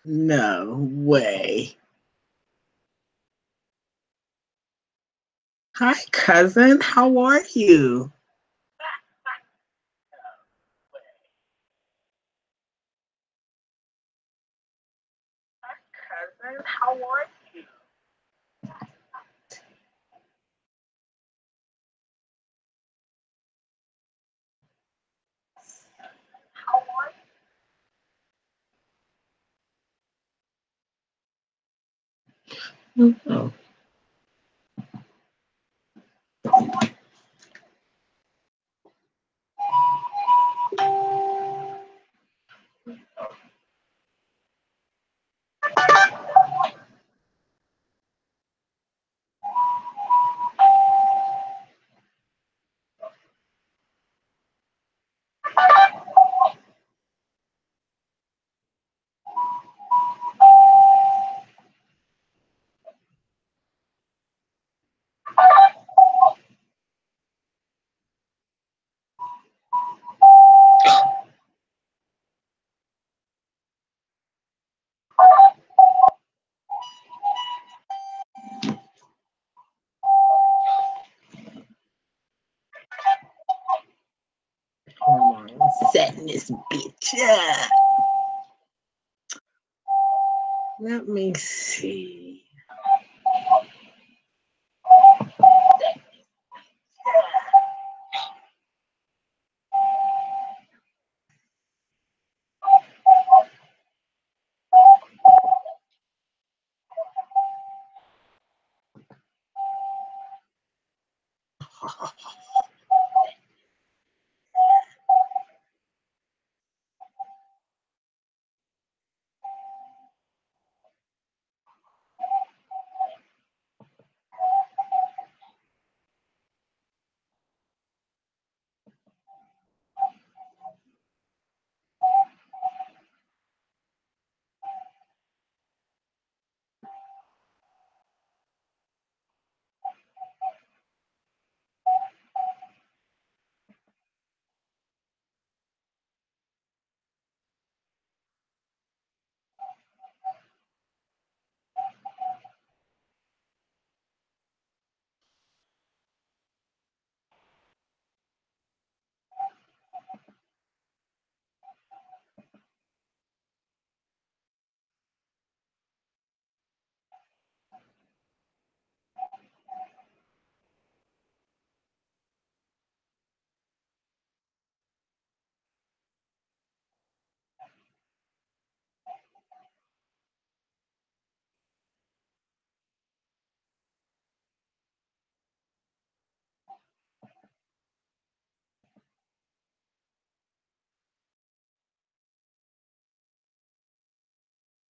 No way. Hi, cousin. How are you? Cousin, how are you? How are you? Oh. Hold on. Setting this bitch up. Let me see.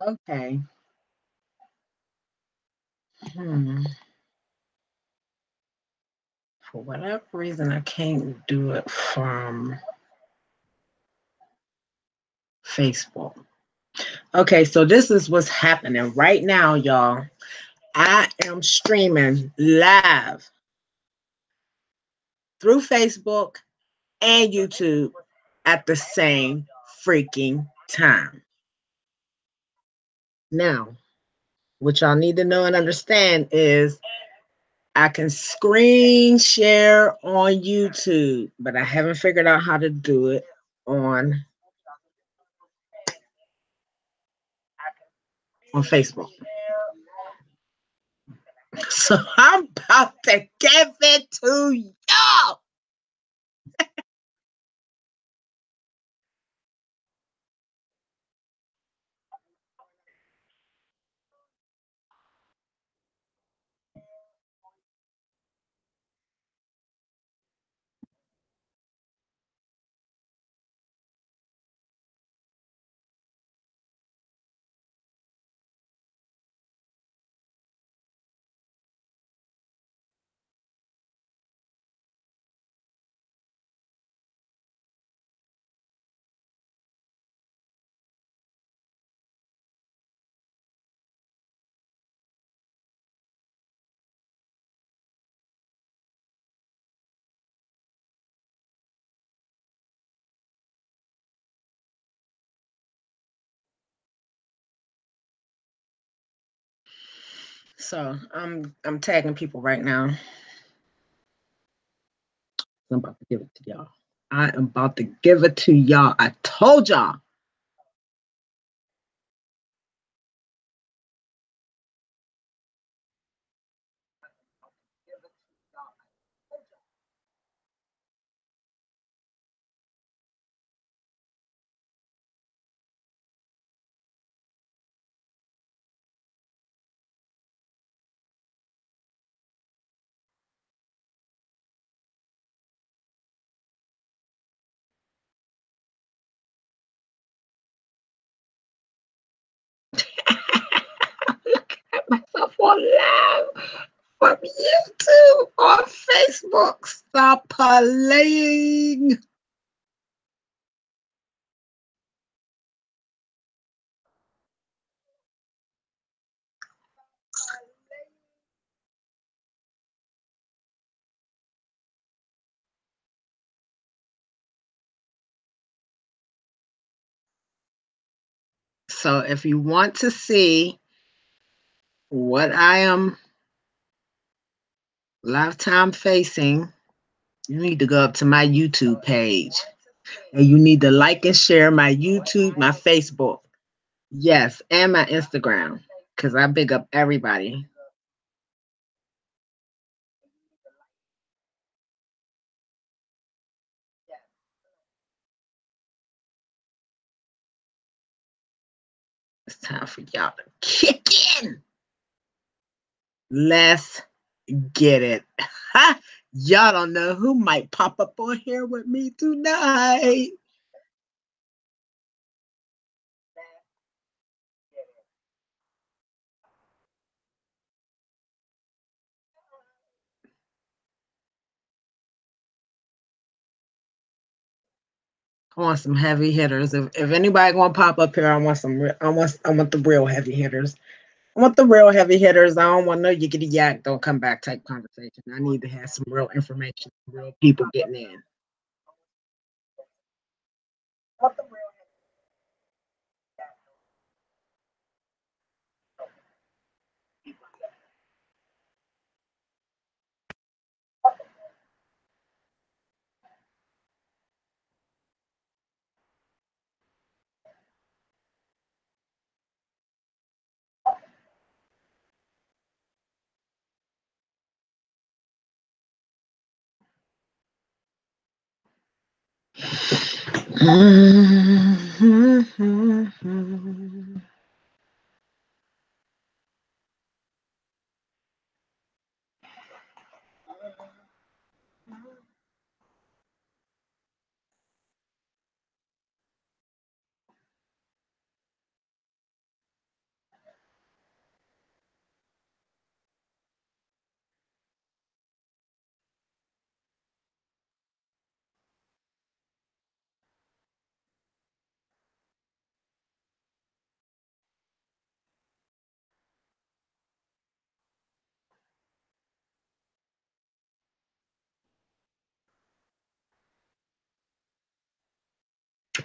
Okay. Hmm. For whatever reason, I can't do it from Facebook. Okay, so this is what's happening right now, y'all. I am streaming live through Facebook and YouTube at the same freaking time. Now, what y'all need to know and understand is I can screen share on YouTube, but I haven't figured out how to do it on Facebook. So I'm about to give it to y'all. So I'm tagging people right now. I'm about to give it to y'all. I am about to give it to y'all. I told y'all. Look at myself on live from YouTube on Facebook. Stop playing. So if you want to see what I am lifetime facing, you need to go up to my YouTube page. And you need to like and share my YouTube, my Facebook. Yes, and my Instagram. Because I big up everybody. It's time for y'all to kick in. Let's get it. Y'all don't know who might pop up on here with me tonight. I want some heavy hitters. If anybody gonna pop up here, I want some. I want the real heavy hitters. I want the real heavy hitters. I don't want no yickety yak, don't come back type conversation. I need to have some real information, real people getting in.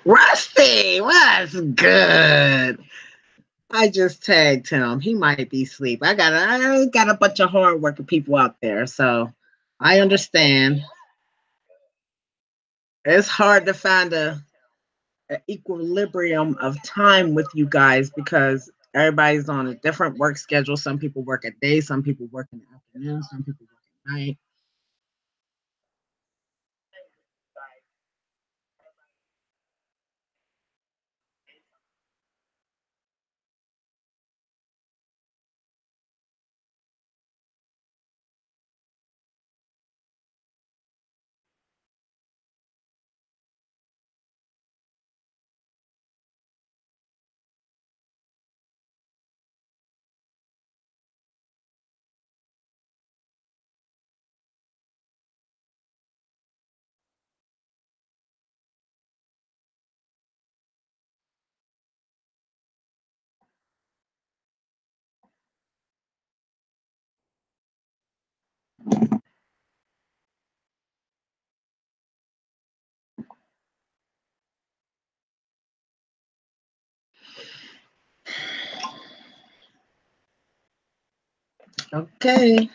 Rusty, what's good? I just tagged him. He might be asleep. I got a bunch of hardworking people out there, so I understand. It's hard to find a equilibrium of time with you guys because everybody's on a different work schedule. Some people work at day, some people work in the afternoon, some people work at night. Okay.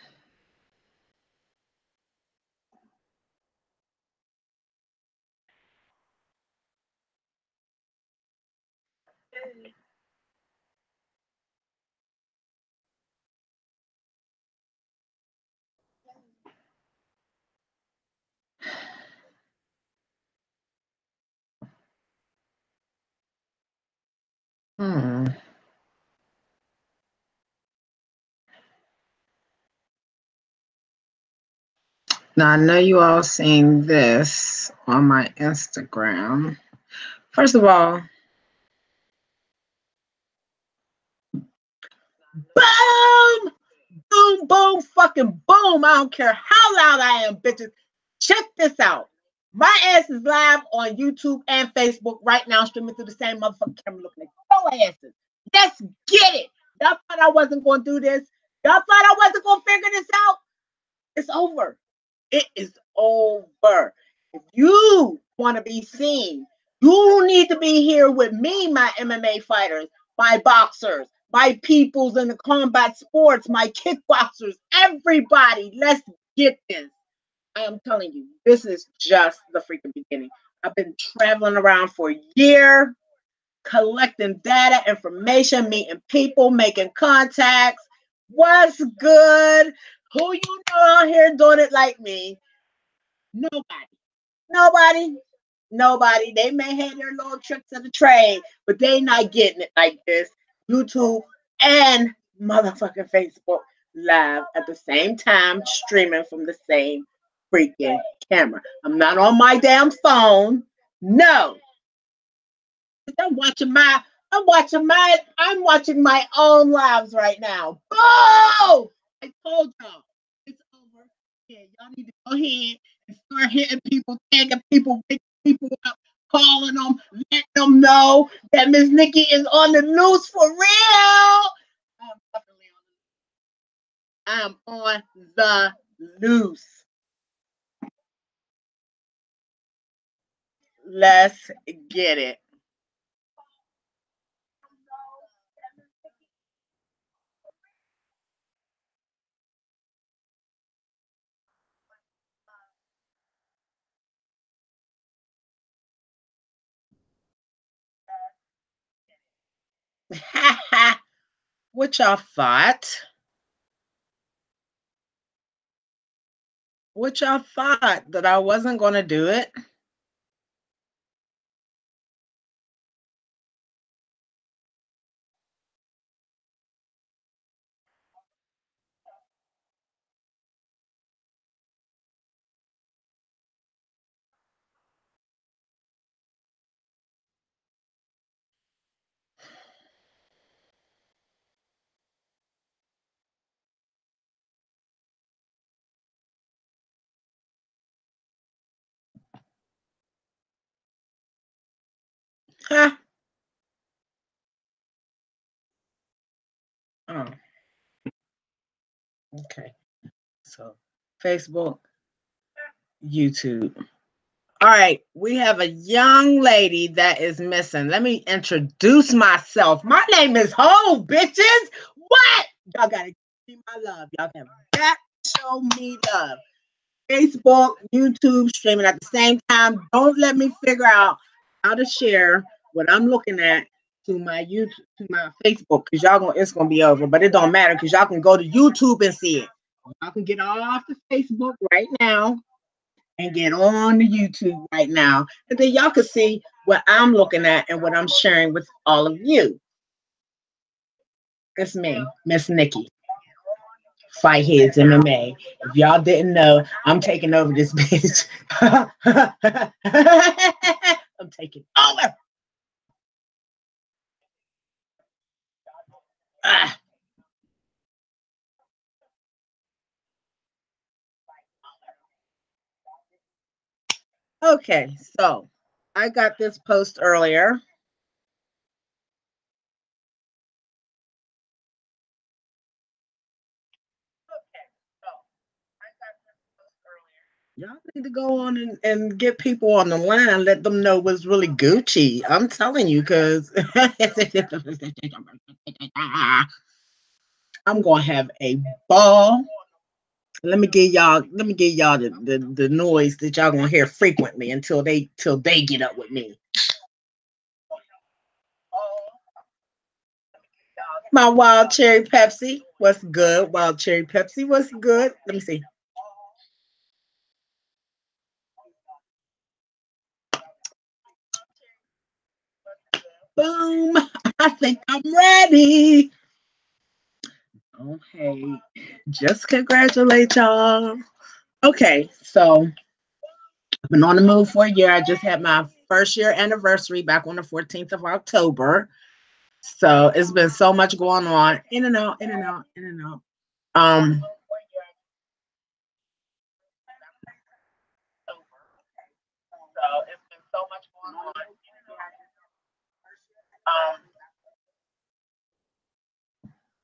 Hmm. Now I know you all seen this on my Instagram. First of all, boom, boom, boom, fucking boom. I don't care how loud I am, bitches. Check this out. My ass is live on YouTube and Facebook right now, streaming through the same motherfucking camera looking at your asses. Let's get it. Y'all thought I wasn't going to do this. Y'all thought I wasn't going to figure this out. It's over. It is over. If you want to be seen, you need to be here with me, my MMA fighters, my boxers, my peoples in the combat sports, my kickboxers, everybody. Let's get this. I am telling you, this is just the freaking beginning. I've been traveling around for a year, collecting data, information, meeting people, making contacts. What's good? Who you know out here doing it like me? Nobody. Nobody. Nobody. They may have their little tricks of the trade, but they not getting it like this. YouTube and motherfucking Facebook live at the same time, streaming from the same freaking camera. I'm not on my damn phone. No. I'm watching my own lives right now. Oh, I told y'all it's over. Yeah, y'all need to go ahead and start hitting people, tagging people, picking people up, calling them, letting them know that Miss Nikki is on the news for real. I'm definitely I'm on the loose. Let's get it. What y'all thought? What y'all thought that I wasn't going to do it? Huh? Oh, okay. So, Facebook, YouTube. All right, we have a young lady that is missing. Let me introduce myself. My name is Ho, bitches. What? Y'all gotta give me my love. Y'all have got to show me love. Facebook, YouTube, streaming at the same time. Don't let me figure out how to share what I'm looking at to my YouTube, to my Facebook, because it's gonna be over. But it don't matter because y'all can go to YouTube and see it. Y'all can get off the Facebook right now and get on the YouTube right now. And then y'all can see what I'm looking at and what I'm sharing with all of you. It's me, Miss Nikki. Fight Heads MMA. If y'all didn't know, I'm taking over this bitch. I'm taking over. Ah, okay, so I got this post earlier. Y'all need to go on and get people on the line, let them know what's really Gucci. I'm telling you, because I'm gonna have a ball. Let me give y'all the noise that y'all gonna hear frequently until they get up with me. My wild cherry Pepsi. What's good? Wild cherry Pepsi. What's good? Let me see. Boom. I think I'm ready. Okay. Just congratulate y'all. Okay, so I've been on the move for a year. I just had my first year anniversary back on the 14th of October. So it's been so much going on. In and out, in and out, in and out. Um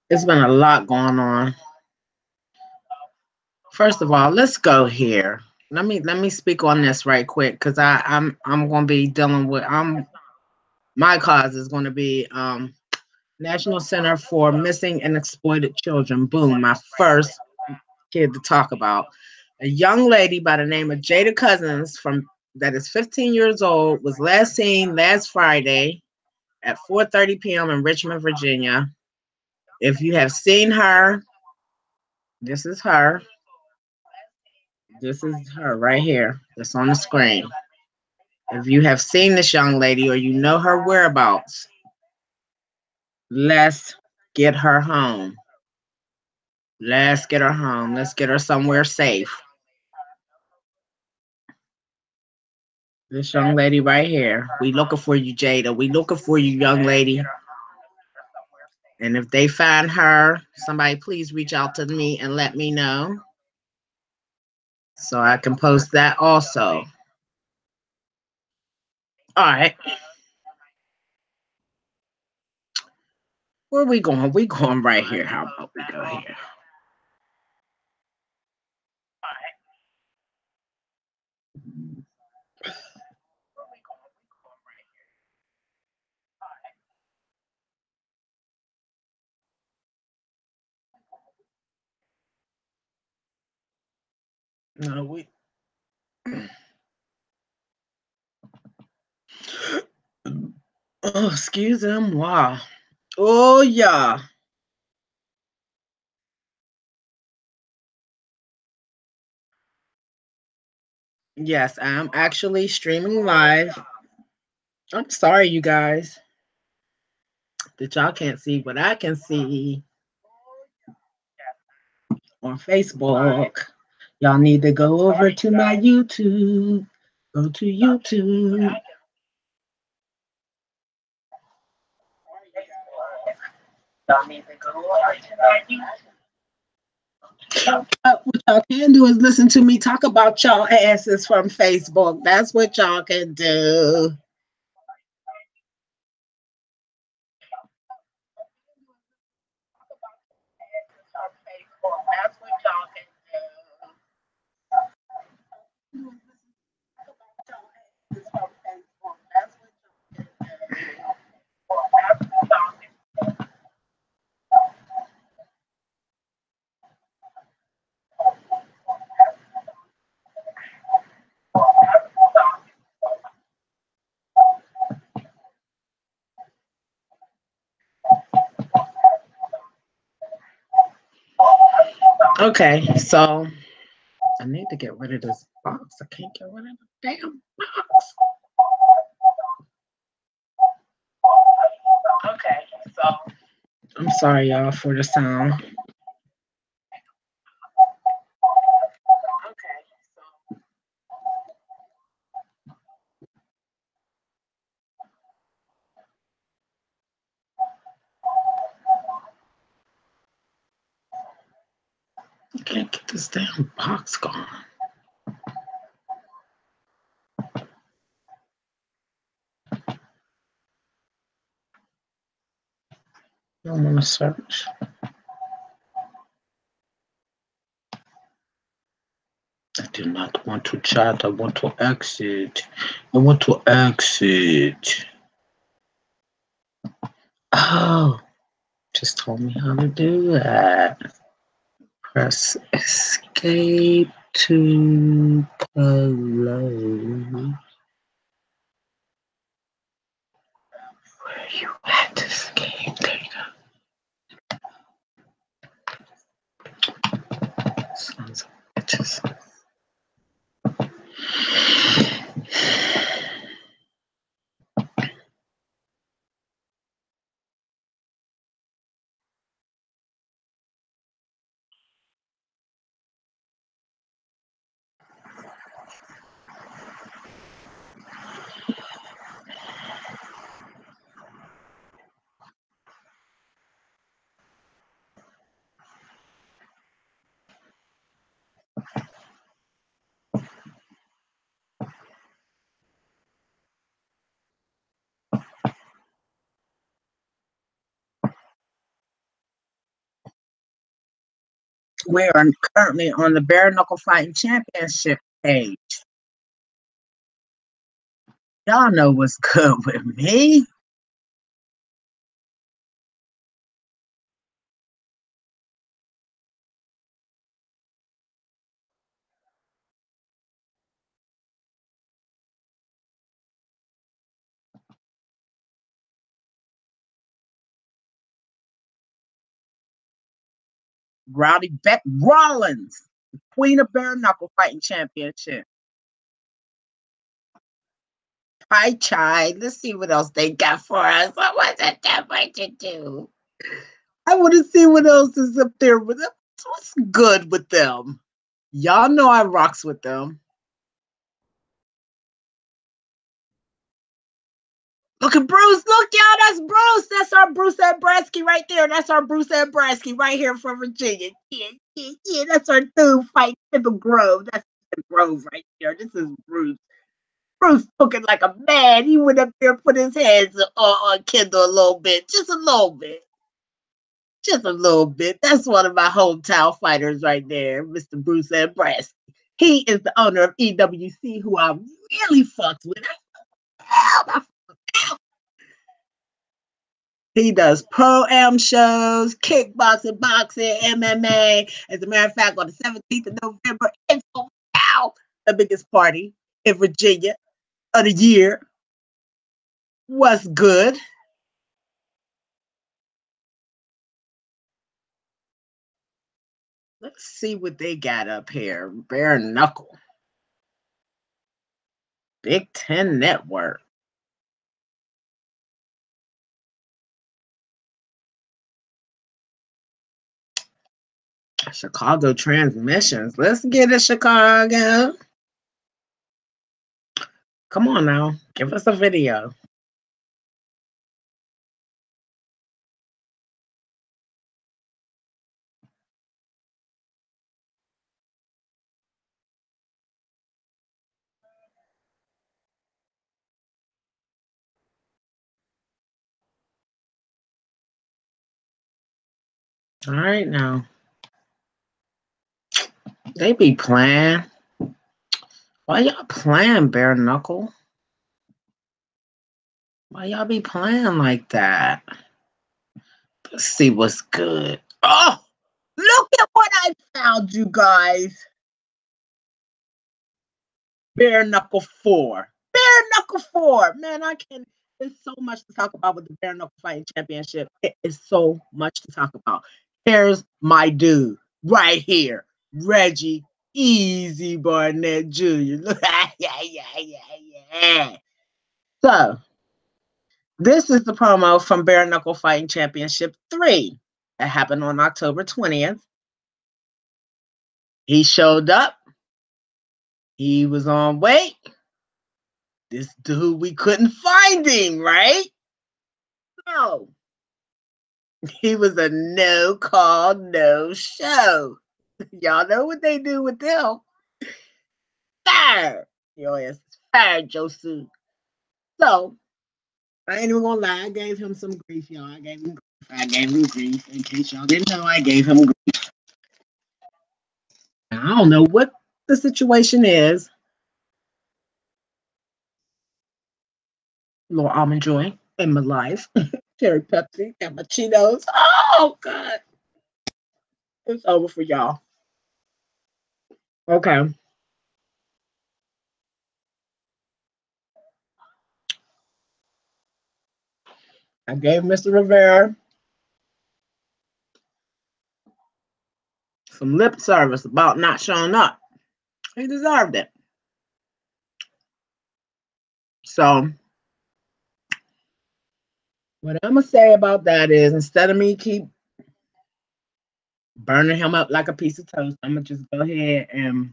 it's been a lot going on. First of all, let's go here. Let me speak on this right quick because I'm gonna be dealing with my cause is gonna be National Center for Missing and Exploited Children. Boom, my first kid to talk about. A young lady by the name of Jada Cousins from that is 15 years old was last seen last Friday at 4:30 p.m. in Richmond, Virginia. If you have seen her, this is her. This is her right here. That's on the screen. If you have seen this young lady or you know her whereabouts, let's get her home. Let's get her home. Let's get her somewhere safe. This young lady right here. We looking for you, Jada. We looking for you, young lady. And if they find her, somebody please reach out to me and let me know so I can post that also. All right. Where we going? We going right here. How about we go here? No, we. Oh, excuse them. Wow. Oh, yeah. Yes, I'm actually streaming live. I'm sorry, you guys, that y'all can't see, but I can see on Facebook. Y'all need to go over to my YouTube. Go to YouTube. Y'all need to go over to my YouTube. What y'all can do is listen to me talk about y'all asses from Facebook. That's what y'all can do. Okay, so I need to get rid of this box. I can't get rid of the damn box. Okay, so I'm sorry, y'all, for the sound. I can't get this damn box gone. I don't want to search. I do not want to chat. I want to exit. I want to exit. Oh, just told me how to do that. Press escape to close. Where you at, escape? There you go. Sons of bitches. We are currently on the Bare Knuckle Fighting Championship page. Y'all know what's good with me. Rowdy Beck Rollins, Queen of Bare Knuckle Fighting Championship. Hi, Chai. Let's see what else they got for us. What was it that way to do? I want to see what else is up there with them. What's good with them? Y'all know I rocks with them. Look at Bruce. Look, y'all, that's Bruce. That's our Bruce Abramsky right there. That's our Bruce Abramsky right here from Virginia. Yeah. That's our dude fighting in the Grove. That's the Grove right there. This is Bruce. Bruce looking like a man. He went up there and put his hands on Kendall a little bit. Just a little bit. Just a little bit. That's one of my hometown fighters right there, Mr. Bruce Abramsky. He is the owner of EWC, who I really fucks with. He does pro-am shows, kickboxing, boxing, MMA. As a matter of fact, on the 17th of November, it's now the biggest party in Virginia of the year. What's good? Let's see what they got up here. Bare Knuckle. Big Ten Network. Chicago Transmissions. Let's get it, Chicago. Come on now. Give us a video. All right now. They be playing. Why y'all playing, Bare Knuckle? Why y'all be playing like that? Let's see what's good. Oh, look at what I found, you guys. Bare Knuckle 4. Bare Knuckle 4. Man, I can. There's so much to talk about with the Bare Knuckle Fighting Championship. It is so much to talk about. Here's my dude right here, Reggie Easy Barnett Jr. yeah. So, this is the promo from Bare Knuckle Fighting Championship 3 that happened on October 20th. He showed up. He was on weight. This dude, we couldn't find him, right? No. He was a no call, no show. Y'all know what they do with them. Fire. Your ass is fired, Josu. So, I ain't even gonna lie. I gave him some grief, y'all. I gave him grief. In case y'all didn't know, I gave him grief. I don't know what the situation is. Little almond joy in my life. Cherry Pepsi, got my Cheetos. Oh God, it's over for y'all. Okay, I gave Mr. Rivera some lip service about not showing up. He deserved it. So what I'm gonna say about that is, instead of me keep burning him up like a piece of toast, I'm gonna just go ahead and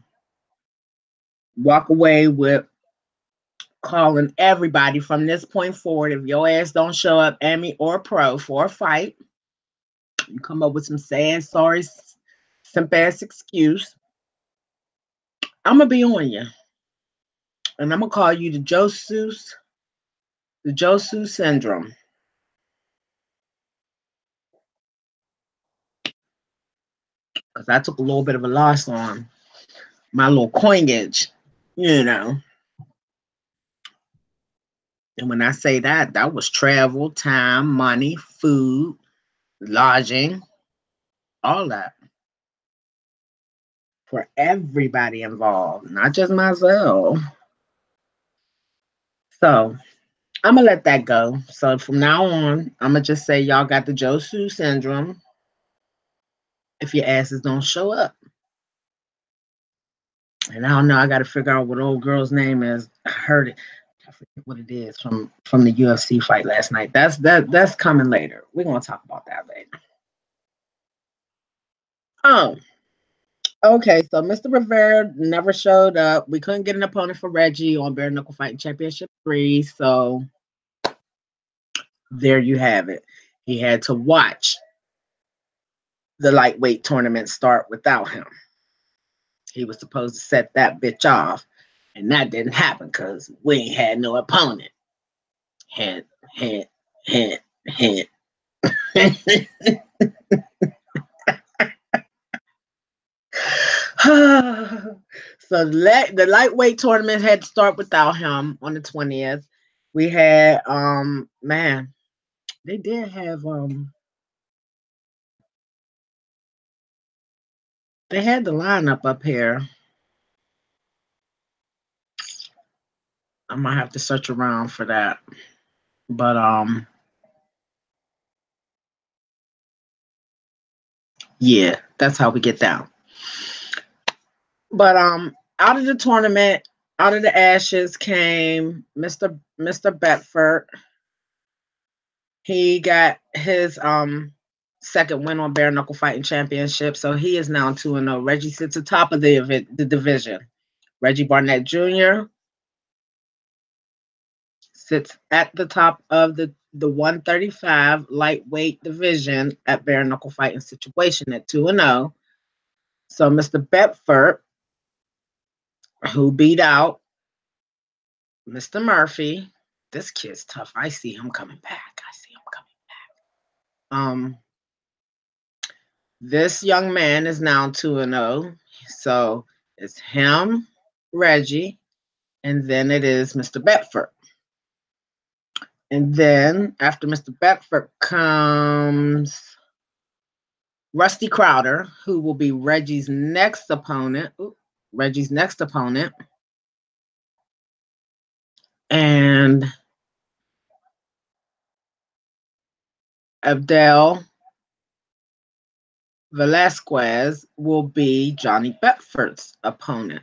walk away with calling everybody from this point forward. If your ass don't show up, Amy or Pro, for a fight, you come up with some sad, sorry, simp ass excuse, I'm gonna be on you, and I'm gonna call you the Josu syndrome, because I took a little bit of a loss on my little coinage, you know. And when I say that, that was travel, time, money, food, lodging, all that for everybody involved, not just myself. So I'm gonna let that go. So from now on, I'm gonna just say y'all got the Josu syndrome if your asses don't show up. And I don't know, I gotta figure out what old girl's name is. I heard it. I forget what it is from the UFC fight last night. That's coming later. We're gonna talk about that later. Oh, okay. So Mr. Rivera never showed up. We couldn't get an opponent for Reggie on Bare Knuckle Fighting Championship 3. So there you have it. He had to watch the lightweight tournament start without him. He was supposed to set that bitch off, and that didn't happen because we ain't had no opponent. Hint, hint, hint, hint. So the lightweight tournament had to start without him on the 20th. We had man, they did have they had the lineup up here. I might have to search around for that. But yeah, that's how we get down. But out of the tournament, out of the ashes came Mr. Bedford. He got his second win on Bare Knuckle Fighting Championship, so he is now 2-0. Reggie sits atop of the division. Reggie Barnett Jr. sits at the top of the 135 lightweight division at Bare Knuckle Fighting Situation at 2-0. So Mr. Bedford, who beat out Mr. Murphy, this kid's tough. I see him coming back. This young man is now 2-0. So it's him, Reggie, and then it is Mr. Bedford. And then after Mr. Bedford comes Rusty Crowder, who will be Reggie's next opponent. And Abdel Velasquez will be Johnny Bedford's opponent.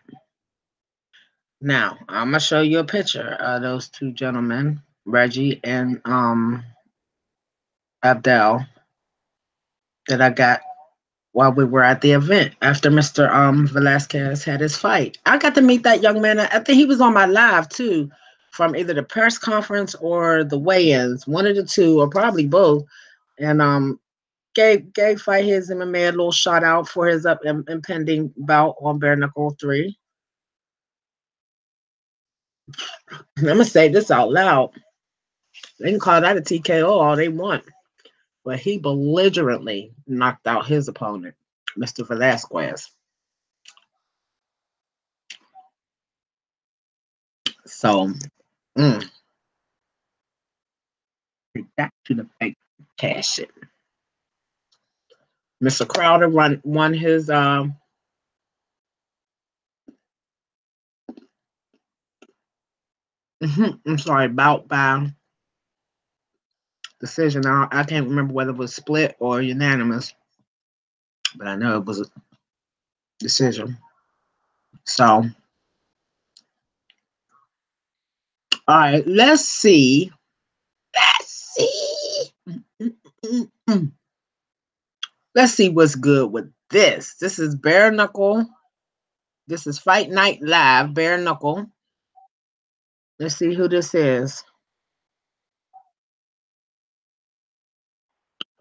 Now, I'm going to show you a picture of those two gentlemen, Reggie and Abdel, that I got while we were at the event after Mr. Velasquez had his fight. I got to meet that young man. I think he was on my live too, from either the press conference or the weigh-ins, one of the two, or probably both. And gave fightheadsMMA a little shout out for his impending bout on Bare Knuckle 3. I'm gonna say this out loud. They can call that a TKO all they want, but he belligerently knocked out his opponent, Mr. Velasquez. So, Take that to the bank. Cash it. Mr. Crowder won his I'm sorry, bout by decision. I can't remember whether it was split or unanimous, but I know it was a decision. So, all right, let's see. Let's see. Let's see what's good with this. This is Bare Knuckle. This is Fight Night Live, Bare Knuckle. Let's see who this is.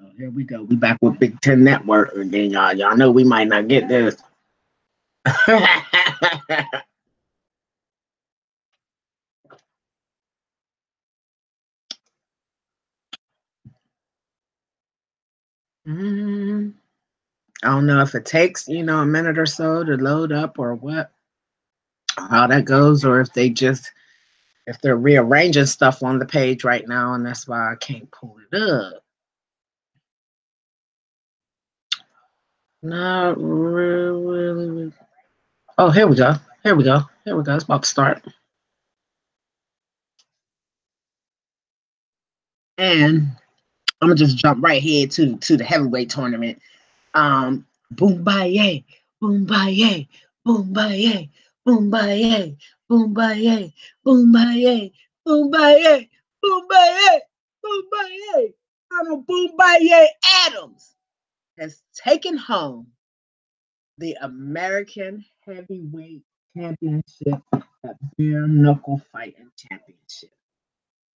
Oh, here we go. We back with Big Ten Network again, y'all. Y'all know we might not get this. I don't know if it takes, a minute or so to load up or what, how that goes, or if they're rearranging stuff on the page right now, and that's why I can't pull it up. Not really. Oh, here we go. Here we go. Here we go. It's about to start. And I'm gonna just jump right here to the heavyweight tournament. Boom baye, boom baye, boom baye, boom baye, boom baye, boom baye, boom baye, boom baye, boom baye. Donald Boom Baye Adams has taken home the American Heavyweight Championship at Bare Knuckle Fighting Championship.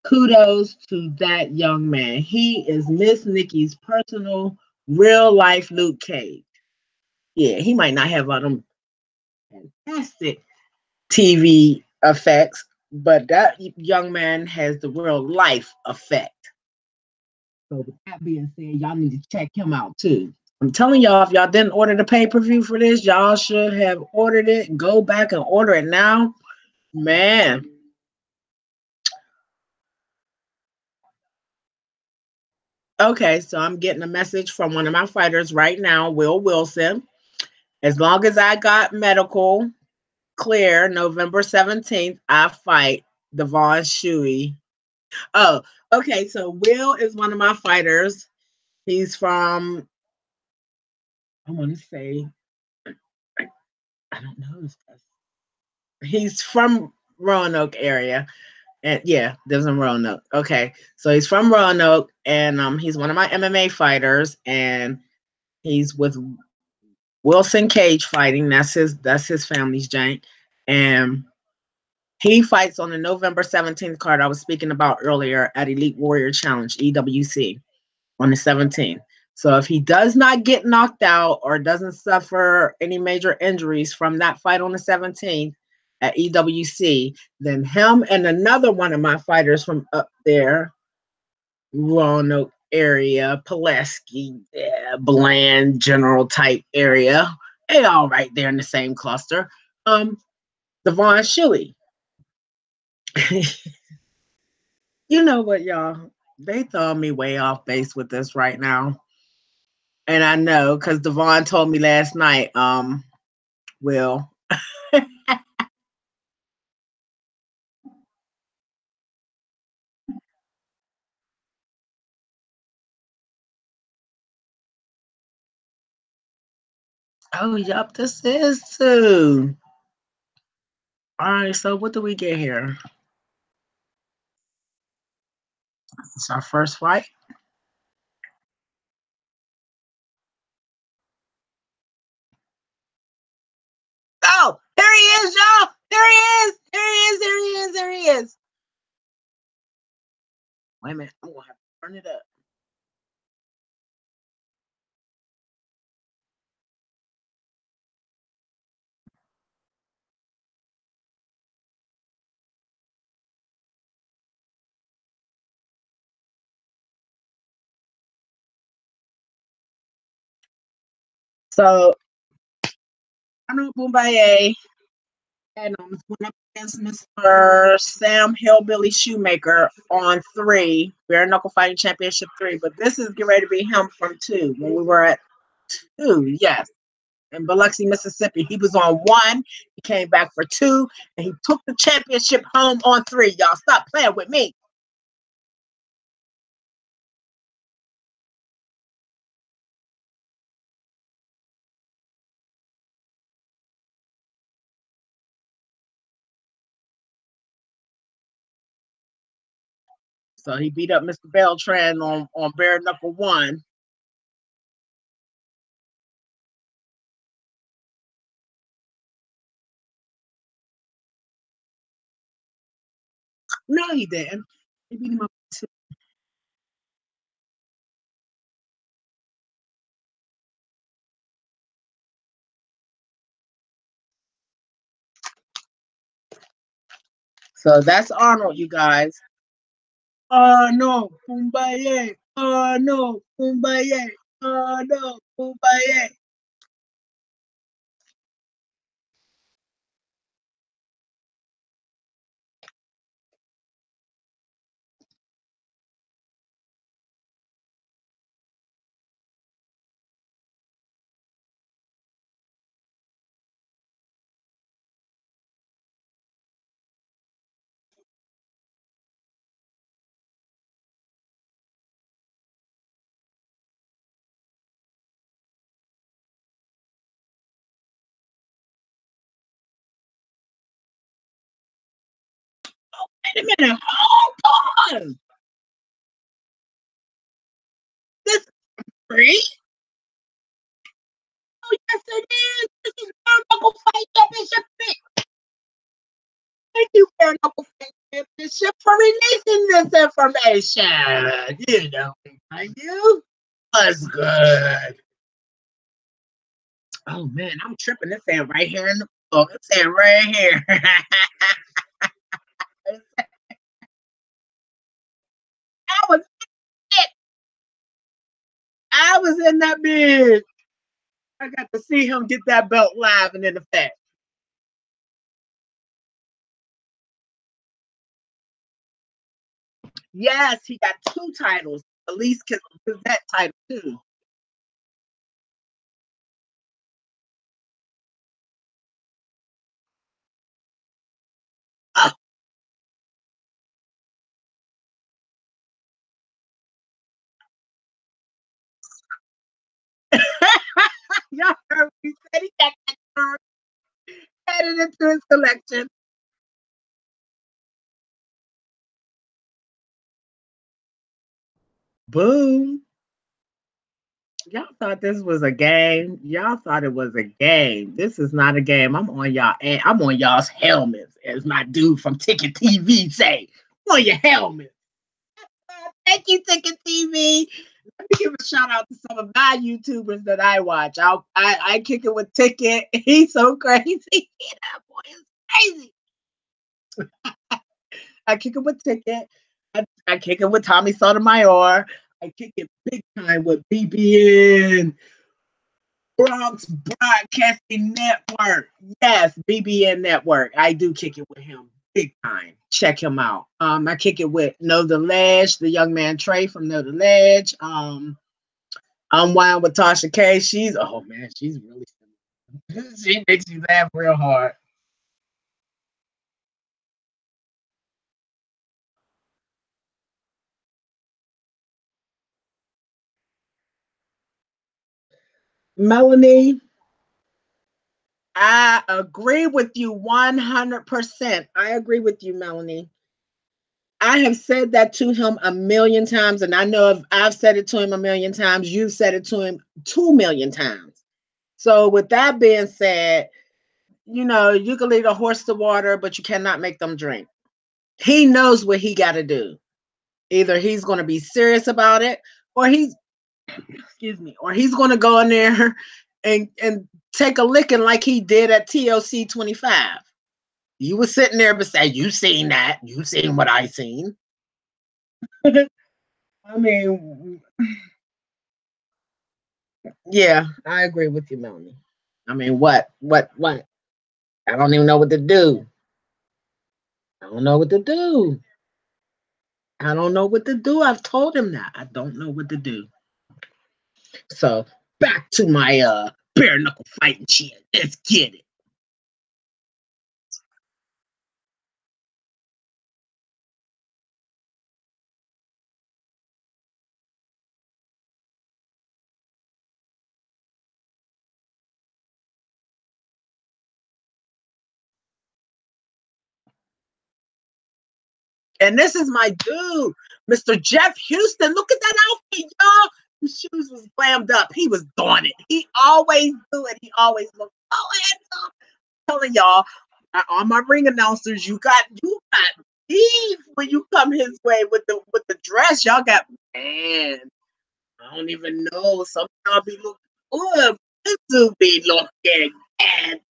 Kudos to that young man. He is Miss Nikki's personal, real life Luke Cage. Yeah, he might not have all them fantastic TV effects, but that young man has the real life effect. So with that being said, y'all need to check him out too. I'm telling y'all, if y'all didn't order the pay-per-view for this, y'all should have ordered it. Go back and order it now. Man. Okay, so I'm getting a message from one of my fighters right now, Will Wilson. As long as I got medical clear November 17th, I fight Devon Shuey. Oh, okay. So Will is one of my fighters. He's from, I want to say, I don't know. He's from Roanoke area. And yeah, lives in Roanoke. Okay. So he's from Roanoke, and he's one of my MMA fighters, and he's with Wilson Cage Fighting. That's his family's jank. And he fights on the November 17th card I was speaking about earlier at Elite Warrior Challenge, EWC, on the 17th. So if he does not get knocked out or doesn't suffer any major injuries from that fight on the 17th at EWC, then him and another one of my fighters from up there, Roanoke area, Pulaski, Bland general type area, they all right there in the same cluster. Devon Shuey. You know what, y'all? They throwing me way off base with this right now. And I know because Devon told me last night, Will. Oh, yup, this is too. All right, so what do we get here? It's our first fight. Oh, there he is, y'all. There he is. There he is. There he is. There he is. Wait a minute. I'm going to have to turn it up. So, Arnold Boombaye Adams went up against Mr. Sam Hillbilly Shoemaker on 3, bare knuckle fighting championship 3. But this is getting ready to be him from 2. When we were at 2, yes, in Biloxi, Mississippi, he was on 1. He came back for 2, and he took the championship home on 3. Y'all stop playing with me. So he beat up Mr. Beltran on bare knuckle 1. No, he didn't. He beat him up 2. So that's Arnold, you guys. Oh no, Kumbaya. Oh no, Kumbaya. Oh no, Kumbaya. Wait a minute, hold on. This is free? Oh yes, it is. This is Bare Knuckle Fight Championship 3. Thank you, Bare Knuckle Fight Championship, for releasing this information. You know, thank you. Was good. Oh man, I'm tripping. This saying right here in the book. It's saying right here. I was it. I was in that bid. I got to see him get that belt live and in effect. Yes, he got 2 titles. At least that title too. Oh. Y'all heard me said he got that card added into his collection. Boom. Y'all thought this was a game. Y'all thought it was a game. This is not a game. I'm on y'all's helmets, as my dude from Ticket TV say. On your helmet. Thank you, Ticket TV. Let me give a shout out to some of my YouTubers that I watch. I kick it with Ticket. He's so crazy. That boy is crazy. I kick it with Ticket. I kick it with Tommy Sotomayor. I kick it big time with BBN, Bronx Broadcasting Network. Yes, BBN Network. I do kick it with him big time. Check him out. I kick it with Know the Ledge, the young man Trey from Know the Ledge. Unwind with Tasha K. Oh man, she's really she makes you laugh real hard. Melanie, I agree with you 100%. I agree with you, Melanie. I have said that to him a million times, and I know if I've said it to him a million times, you've said it to him 2 million times. So, with that being said, you can lead a horse to water, but you cannot make them drink. He knows what he got to do. Either he's going to be serious about it, or excuse me, or he's going to go in there and take a licking like he did at TOC 25. You were sitting there, but say, you seen that? You seen what I seen? I mean, yeah, I agree with you, Melanie. I mean, what? I don't even know what to do. I don't know what to do. I don't know what to do. I've told him that. I don't know what to do. So back to my bare knuckle fighting shit. Let's get it. And this is my dude, Mr. Jeff Houston. Look at that outfit, y'all. His shoes was glammed up. He was doing it. He always do it. He always looks so handsome. I'm telling y'all, all my ring announcers, you got beef when you come his way with the dress. Y'all got, man, I don't even know. Some of y'all be looking good. This dude be looking fantastic.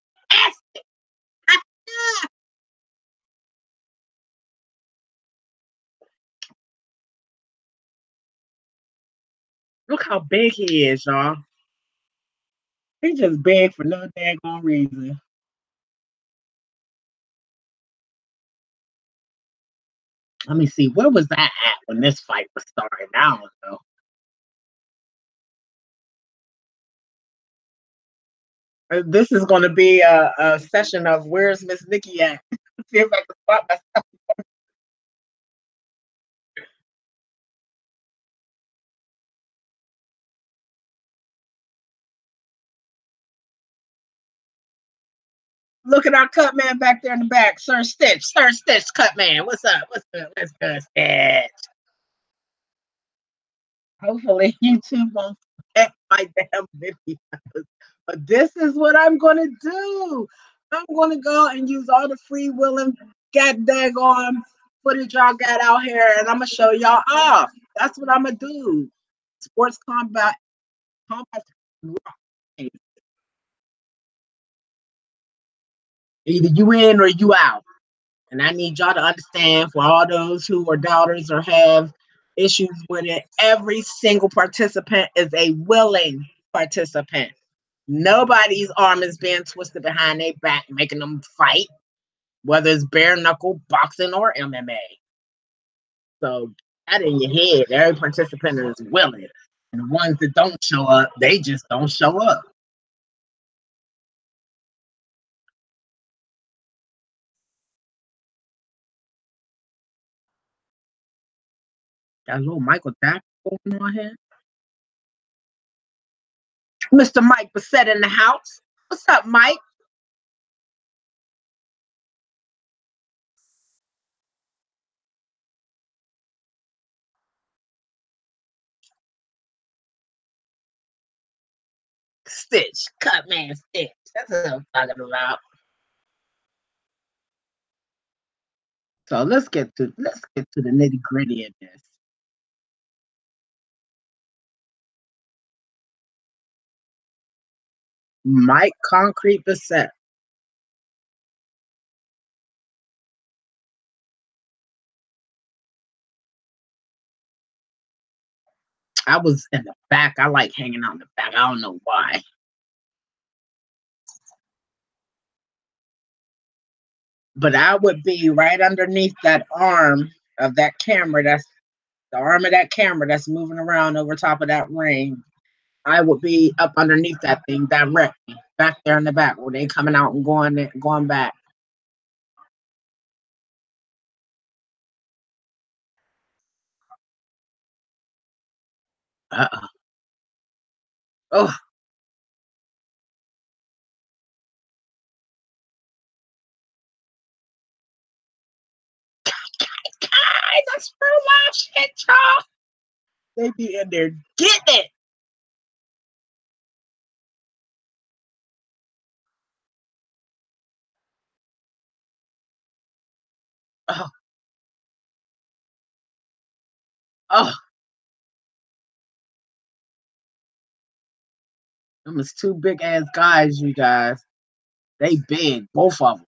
Look how big he is, y'all. He just big for no daggone reason. Let me see, where was that at when this fight was starting? I don't know. This is going to be a session of where's Miss Nikki at? See if I can spot myself. Look at our cut man back there in the back. Sir Stitch, cut man. What's up? What's good? What's good, Stitch? Hopefully YouTube won't affect my damn videos. But this is what I'm gonna do. I'm gonna go and use all the free willing god daggone footage y'all got out here, and I'm gonna show y'all off. That's what I'm gonna do. Sports combat. Either you in or you out. And I need y'all to understand, for all those who are doubters or have issues with it, every single participant is a willing participant. Nobody's arm is being twisted behind their back, making them fight, whether it's bare knuckle, boxing, or MMA. So that in your head, every participant is willing. And the ones that don't show up, they just don't show up. Got a little Michael Jackson going on here. Mr. Mike Bassett in the house. What's up, Mike? Stitch, cut man, Stitch. That's what I'm talking about. So let's get to the nitty gritty of this. Mike Concrete Bassett. I was in the back. I like hanging out in the back. I don't know why. But I would be right underneath that arm of that camera. That's the arm of that camera that's moving around over top of that ring. I would be up underneath that thing directly, back there in the back where they coming out and going back. Uh-uh. Oh, guys, that's real life shit, y'all. They be in there getting it. Oh, oh, them is two big ass guys, you guys. They big, both of them.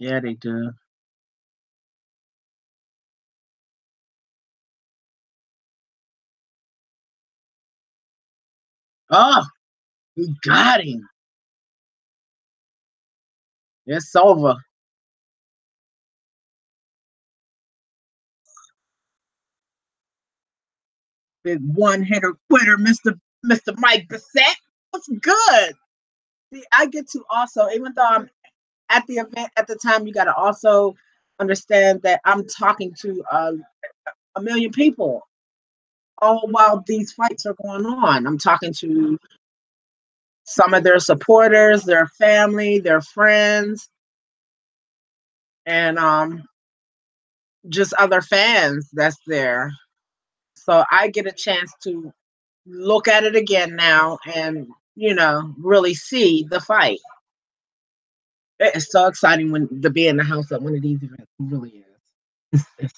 Yeah, they do. Oh, he got him. It's over. Big one hitter quitter, Mr. Mike Bissett. What's good? See, I get to also, even though I'm at the event at the time, you got to also understand that I'm talking to a million people all while these fights are going on. I'm talking to some of their supporters, their family, their friends, and just other fans that's there. So I get a chance to look at it again now and, really see the fight. It's so exciting when to be in the house at one of these events. It really is.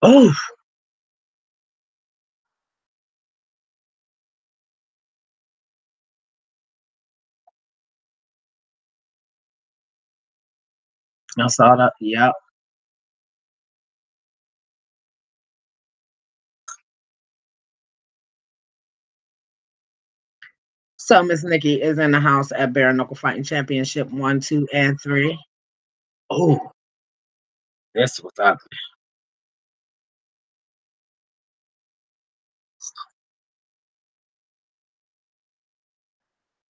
Oh, I saw that. Yep. So Miss Nikki is in the house at Bare Knuckle Fighting Championship 1, 2, and 3. Oh, this was up.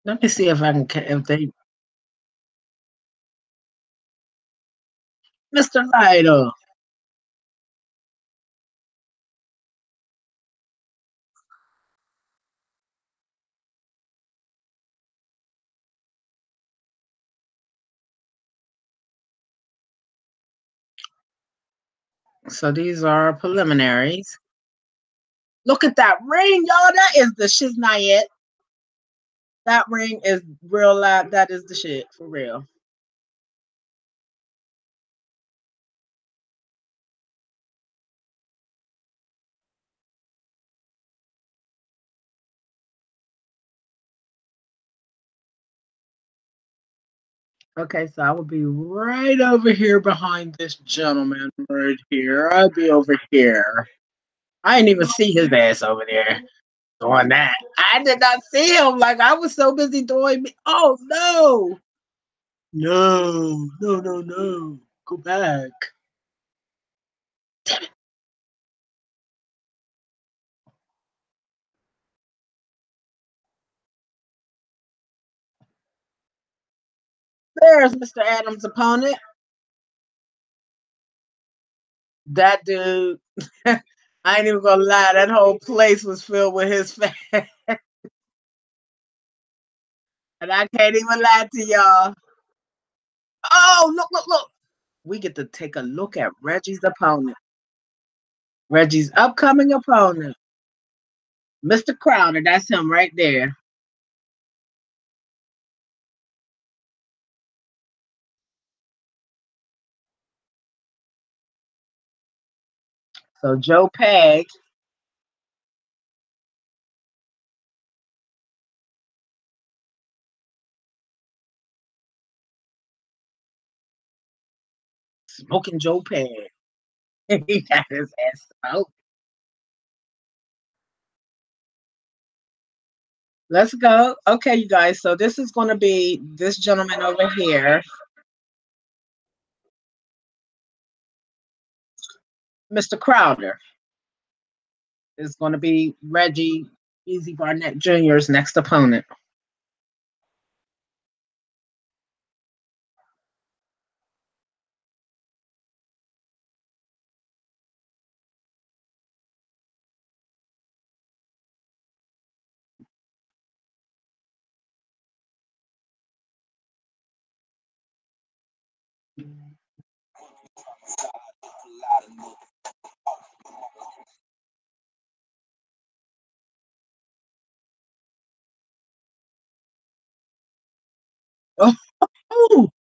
Let me see if I can if they Mr. Lighter. So these are preliminaries. Look at that ring, y'all. That is the shiznayet. That ring is real loud. That is the shit for real. Okay, so I will be right over here behind this gentleman right here. I'll be over here. I didn't even see his ass over there doing that. I did not see him. Like I was so busy doing me. Oh no. No, no, no, no. Go back. There's Mr. Adams' opponent. That dude. I ain't even gonna lie. That whole place was filled with his fans. And I can't even lie to y'all. Oh, look, look, look. We get to take a look at Reggie's opponent. Reggie's upcoming opponent. Mr. Crowder. That's him right there. So Joe Pag. Smoking Joe Pag. He got his ass smoked. Let's go. Okay, you guys. So this is going to be this gentleman over here, Mr. Crowder, is going to be Reggie Easy Barnett Jr.'s next opponent. Oh,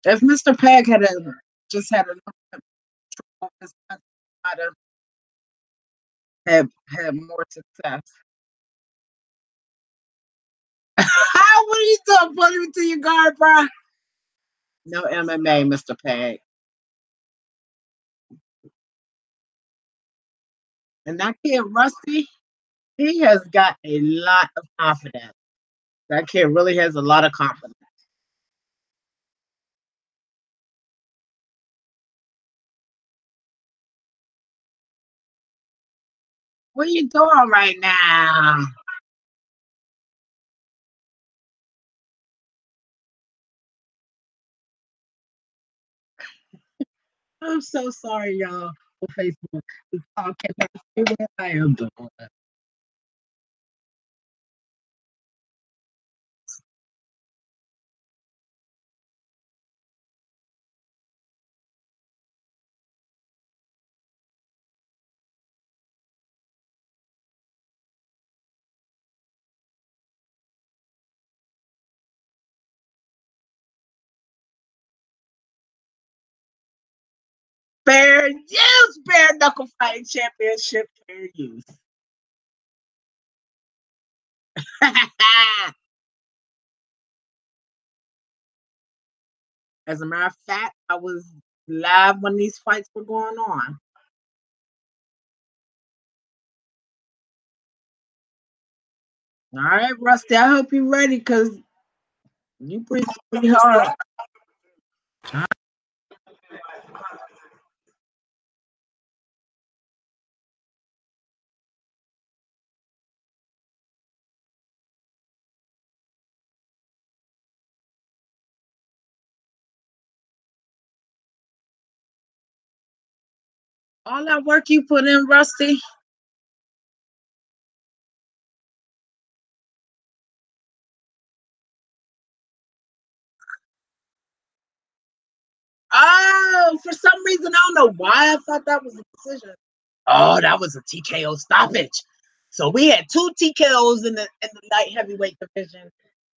If Mr. Peg had just had a might have had more success. What are you doing? Put me to your guard, bro. No MMA, Mr. Peg. And that kid Rusty, he has got a lot of confidence. That kid really has a lot of confidence. What are you doing right now? I'm so sorry, y'all. For Facebook is talking about me what I am doing. Fair use, bare knuckle fighting championship, fair use. As a matter of fact, I was live when these fights were going on. All right, Rusty, I hope you're ready because you breathe pretty hard. All that work you put in, Rusty. Oh, for some reason, I don't know why I thought that was a decision. Oh, that was a TKO stoppage. So we had two TKOs in the light heavyweight division.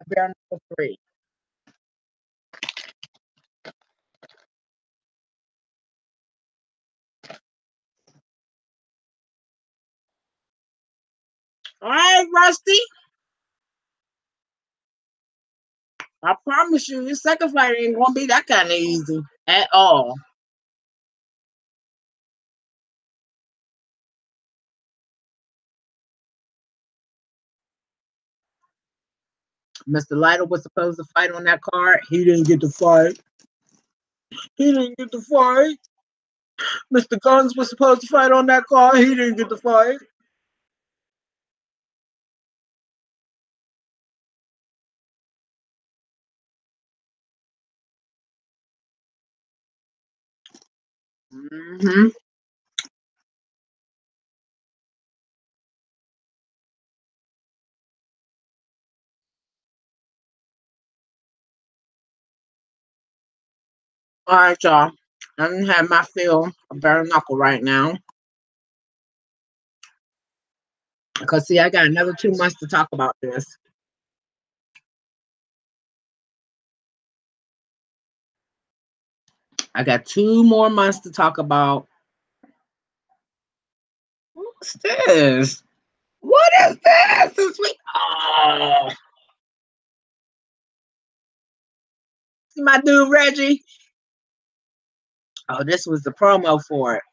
Bare number 3. All right, Rusty. I promise you, your second fight ain't gonna be that kind of easy at all. Mr. Lytle was supposed to fight on that card. He didn't get to fight. He didn't get to fight. Mr. Guns was supposed to fight on that card. He didn't get to fight. Mm-hmm. All right, y'all. I didn't have my fill of bare knuckle right now. Because, see, I got another 2 months to talk about this. I got 2 more months to talk about. What's this? What is this? This week? Oh, see my dude Reggie? Oh, this was the promo for it.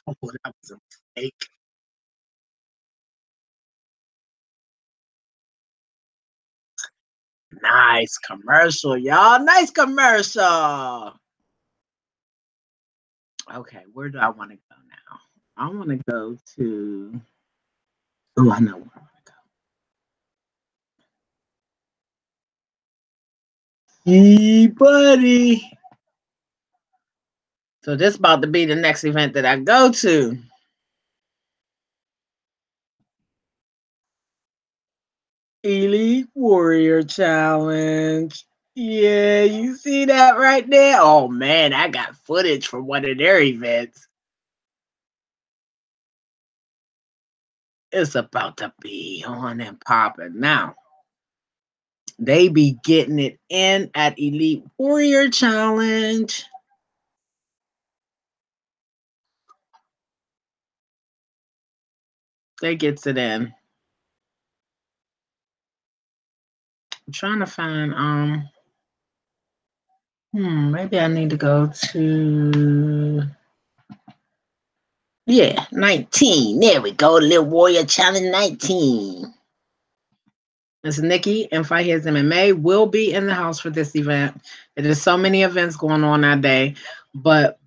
Oh, that was a mistake. Nice commercial, y'all. Nice commercial. Okay, where do I want to go now? I want to go to. Oh, I know where I want to go. Hey, buddy. So this about to be the next event that I go to. Elite Warrior Challenge. Yeah, you see that right there? Oh man, I got footage from one of their events. It's about to be on and popping. Now, they be getting it in at Elite Warrior Challenge. They gets it in. I'm trying to find maybe I need to go to 19. There we go. Little Warrior Challenge 19. Miss Nikki and Fightheads MMA will be in the house for this event. There's so many events going on that day, but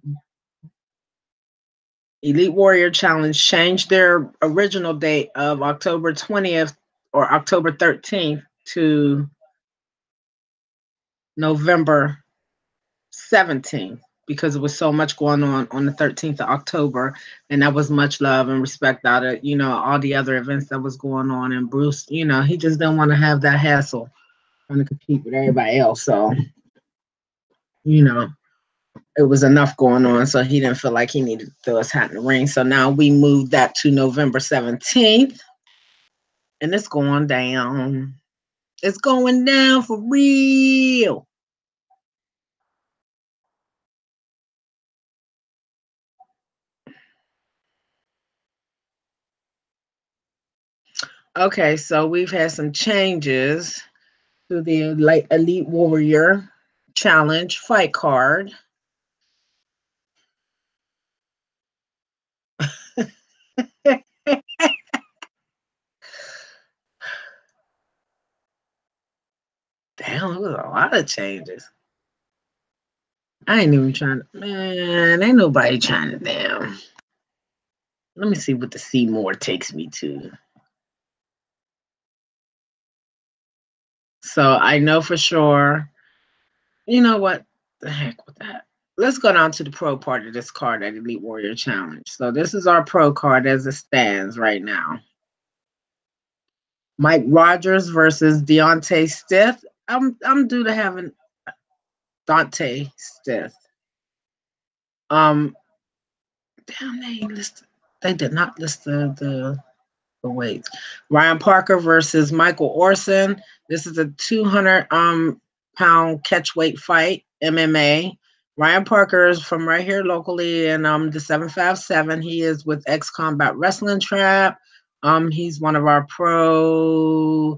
Elite Warrior Challenge changed their original date of October 20th or October 13th to November 17th because it was so much going on the 13th of October, and that was much love and respect out of, all the other events that was going on. And Bruce, he just didn't want to have that hassle trying to compete with everybody else. So, it was enough going on, so he didn't feel like he needed to throw his hat in the ring. So now we moved that to November 17th, and it's going down. It's going down for real. Okay, so we've had some changes to the Elite Warrior Challenge fight card. Damn, it was a lot of changes. I ain't even trying to, man, ain't nobody trying to damn. Let me see what the see more takes me to. So I know for sure, you know what? The heck with that. Let's go down to the pro part of this card at Elite Warrior Challenge. So this is our pro card as it stands right now. Mike Rogers versus Deontay Stith. I'm due to having Dante Stith. Damn, they did not list the weights. Ryan Parker versus Michael Orson. This is a 200 pound catch weight fight, MMA. Ryan Parker is from right here locally in the 757. He is with X Combat Wrestling Trap. He's one of our pro.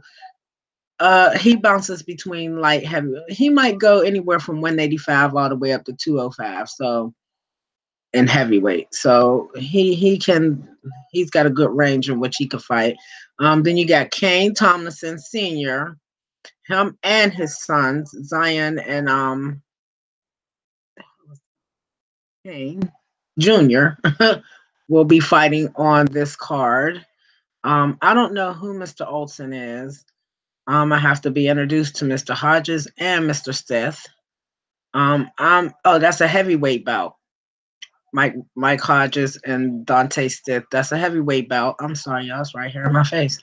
He bounces between light heavy. He might go anywhere from 185 all the way up to 205. So in heavyweight. So he's got a good range in which he could fight. Then you got Kane Tomlinson Sr., him and his sons, Zion and Kane Jr. will be fighting on this card. I don't know who Mr. Olsen is. I have to be introduced to Mr. Hodges and Mr. Stith. That's a heavyweight bout. Mike Hodges and Dante Stith. That's a heavyweight bout. I'm sorry, y'all. It's right here in my face.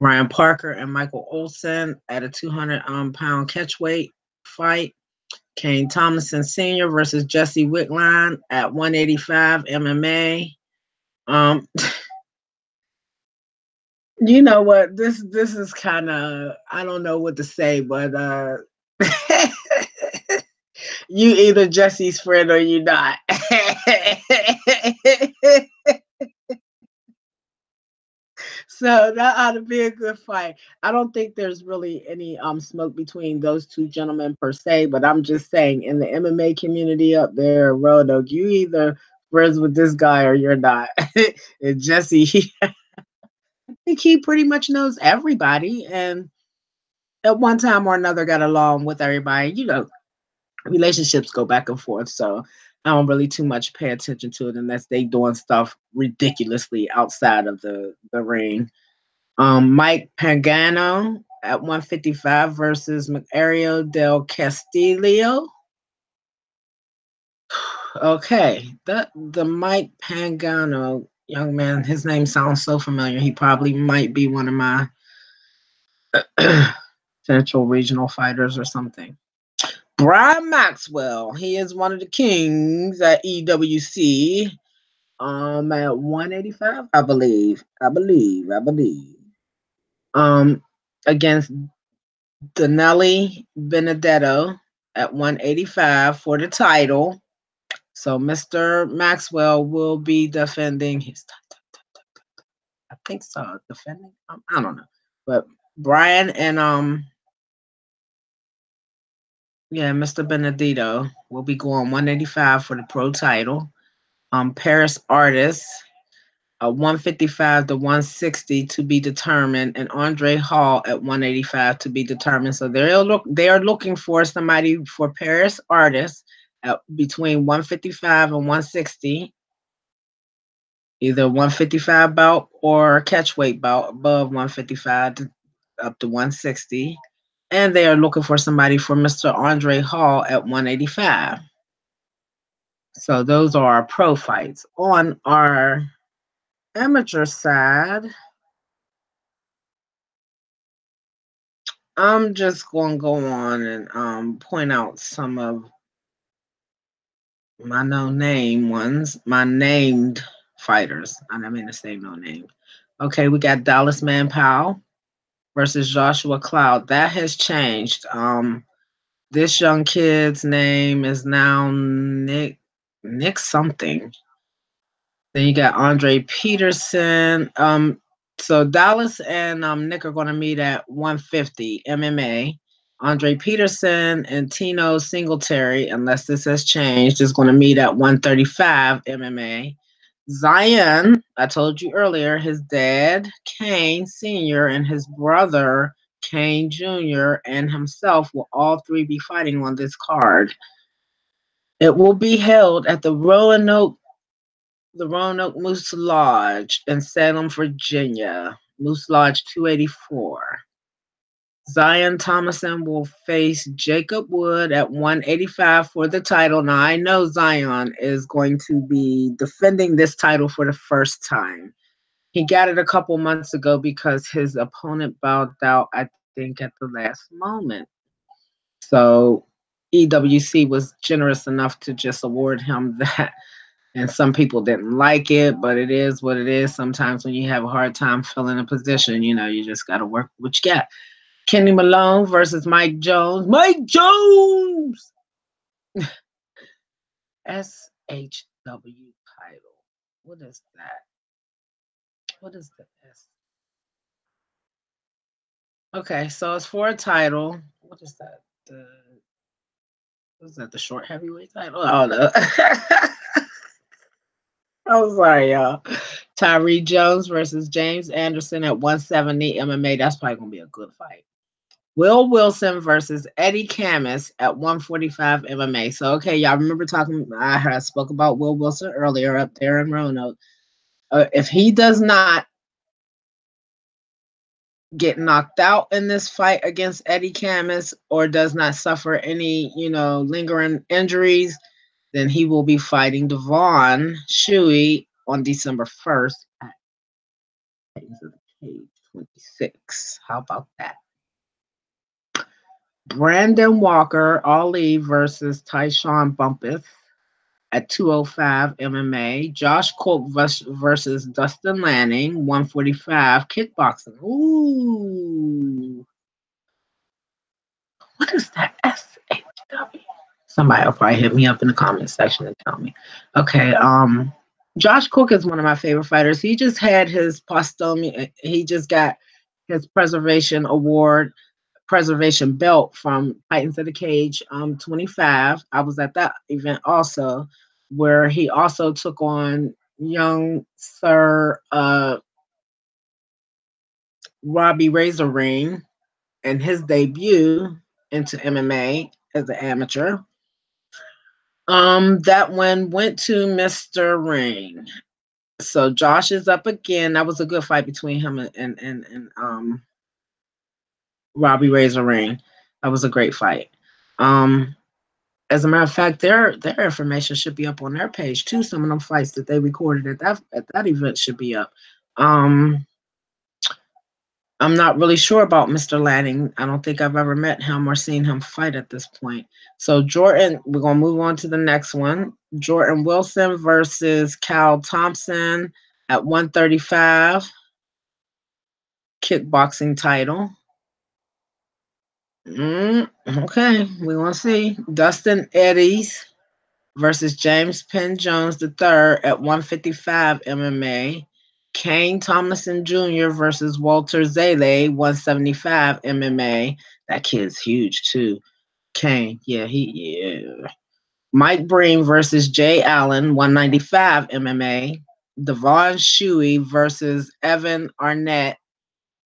Ryan Parker and Michael Olsen at a 200 pound catchweight fight. Kane Tomlinson Sr. versus Jesse Wickline at 185 MMA. You know what? This is kind of, I don't know what to say, but you either Jesse's friend or you not. So that ought to be a good fight. I don't think there's really any smoke between those two gentlemen per se, but I'm just saying in the MMA community up there, Roanoke, you either friends with this guy or you're not. And Jesse, I think he pretty much knows everybody, and at one time or another got along with everybody. Relationships go back and forth, so I don't really too much pay attention to it unless they doing stuff ridiculously outside of the ring. Mike Pagano at 155 versus Macario del Castillo. Okay, the Mike Pagano young man, his name sounds so familiar. He probably might be one of my central regional fighters or something. Brian Maxwell, he is one of the kings at EWC. At 185, I believe. Against Danelli Benedetto at 185 for the title. So Mr. Maxwell will be defending his I think so. Defending? I don't know. But Brian and yeah, Mr. Benedetto will be going 185 for the pro title. Paris Artist 155 to 160 to be determined, and Andre Hall at 185 to be determined. So they are looking for somebody for Paris Artists at between 155 and 160, either 155 bout or catchweight bout above 155 up to 160. And they are looking for somebody for Mr. Andre Hall at 185. So those are our pro fights. On our amateur side, I'm just going to go on and point out some of my no-name ones, my named fighters. I don't mean to say no name. Okay, we got Dallas Man Powell versus Joshua Cloud. That has changed. This young kid's name is now Nick something. Then you got Andre Peterson. So Dallas and Nick are going to meet at 150 MMA. Andre Peterson and Tino Singletary, unless this has changed, is going to meet at 135 MMA. Zion, I told you earlier, his dad, Kane Sr., and his brother, Kane Jr., and himself will all three be fighting on this card. It will be held at the Roanoke Moose Lodge in Salem, Virginia. Moose Lodge 284. Zion Thomason will face Jacob Wood at 185 for the title. Now, I know Zion is going to be defending this title for the first time. He got it a couple months ago because his opponent bowed out, I think, at the last moment. So EWC was generous enough to just award him that. And some people didn't like it, but it is what it is. Sometimes when you have a hard time filling a position, you just got to work with what you got. Kenny Malone versus Mike Jones. Mike Jones! SHW title. What is that? What is the S? Okay, so it's for a title. What is that? What is that? The short heavyweight title? Oh, no. I'm sorry, y'all. Tyree Jones versus James Anderson at 170 MMA. That's probably going to be a good fight. Will Wilson versus Eddie Camus at 145 MMA. So, okay, y'all remember I spoke about Will Wilson earlier up there in Roanoke. If he does not get knocked out in this fight against Eddie Camus or does not suffer any, lingering injuries, then he will be fighting Devon Shuey on December 1st at Titans of the Cage 26. How about that? Brandon Walker Ali versus Tyshawn Bumpus at 205 MMA. Josh Cook versus Dustin Lanning, 145 kickboxing. Ooh. What is that? SHW? Somebody will probably hit me up in the comment section and tell me. Okay, Josh Cook is one of my favorite fighters. He just had his he just got his preservation belt from Titans of the Cage 25. I was at that event also, where he also took on young Sir Robbie Razorring in his debut into MMA as an amateur. That one went to Mr. Ring. So Josh is up again. That was a good fight between him and Robbie Razorring. That was a great fight. As a matter of fact, their information should be up on their page too. Some of them fights that they recorded at that event should be up. I'm not really sure about Mr. Lanning. I don't think I've ever met him or seen him fight at this point. So Jordan, we're gonna move on to the next one. Jordan Wilson versus Cal Thompson at 135, kickboxing title. Okay, we want to see Dustin Eddies versus James Penn Jones III at 155 MMA. Kane Thomason Jr. versus Walter Zele, 175 MMA. That kid's huge too. Kane, yeah. Mike Breen versus Jay Allen, 195 MMA. Devon Shuey versus Evan Arnett.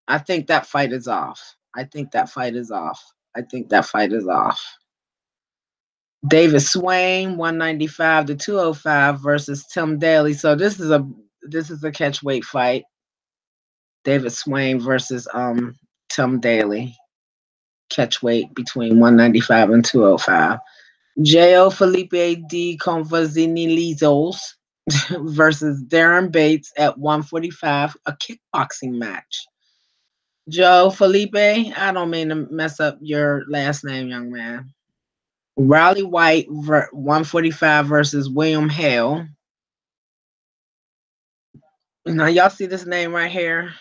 I think that fight is off. I think that fight is off. I think that fight is off. David Swain, 195 to 205 versus Tim Daly. So this is a catch weight fight. David Swain versus Tim Daly. Catch weight between 195 and 205. Jo Felipe D. Convazinilizos versus Darren Bates at 145, a kickboxing match. Joe Felipe, I don't mean to mess up your last name, young man. Riley White, 145 versus William Hale. Now, y'all see this name right here?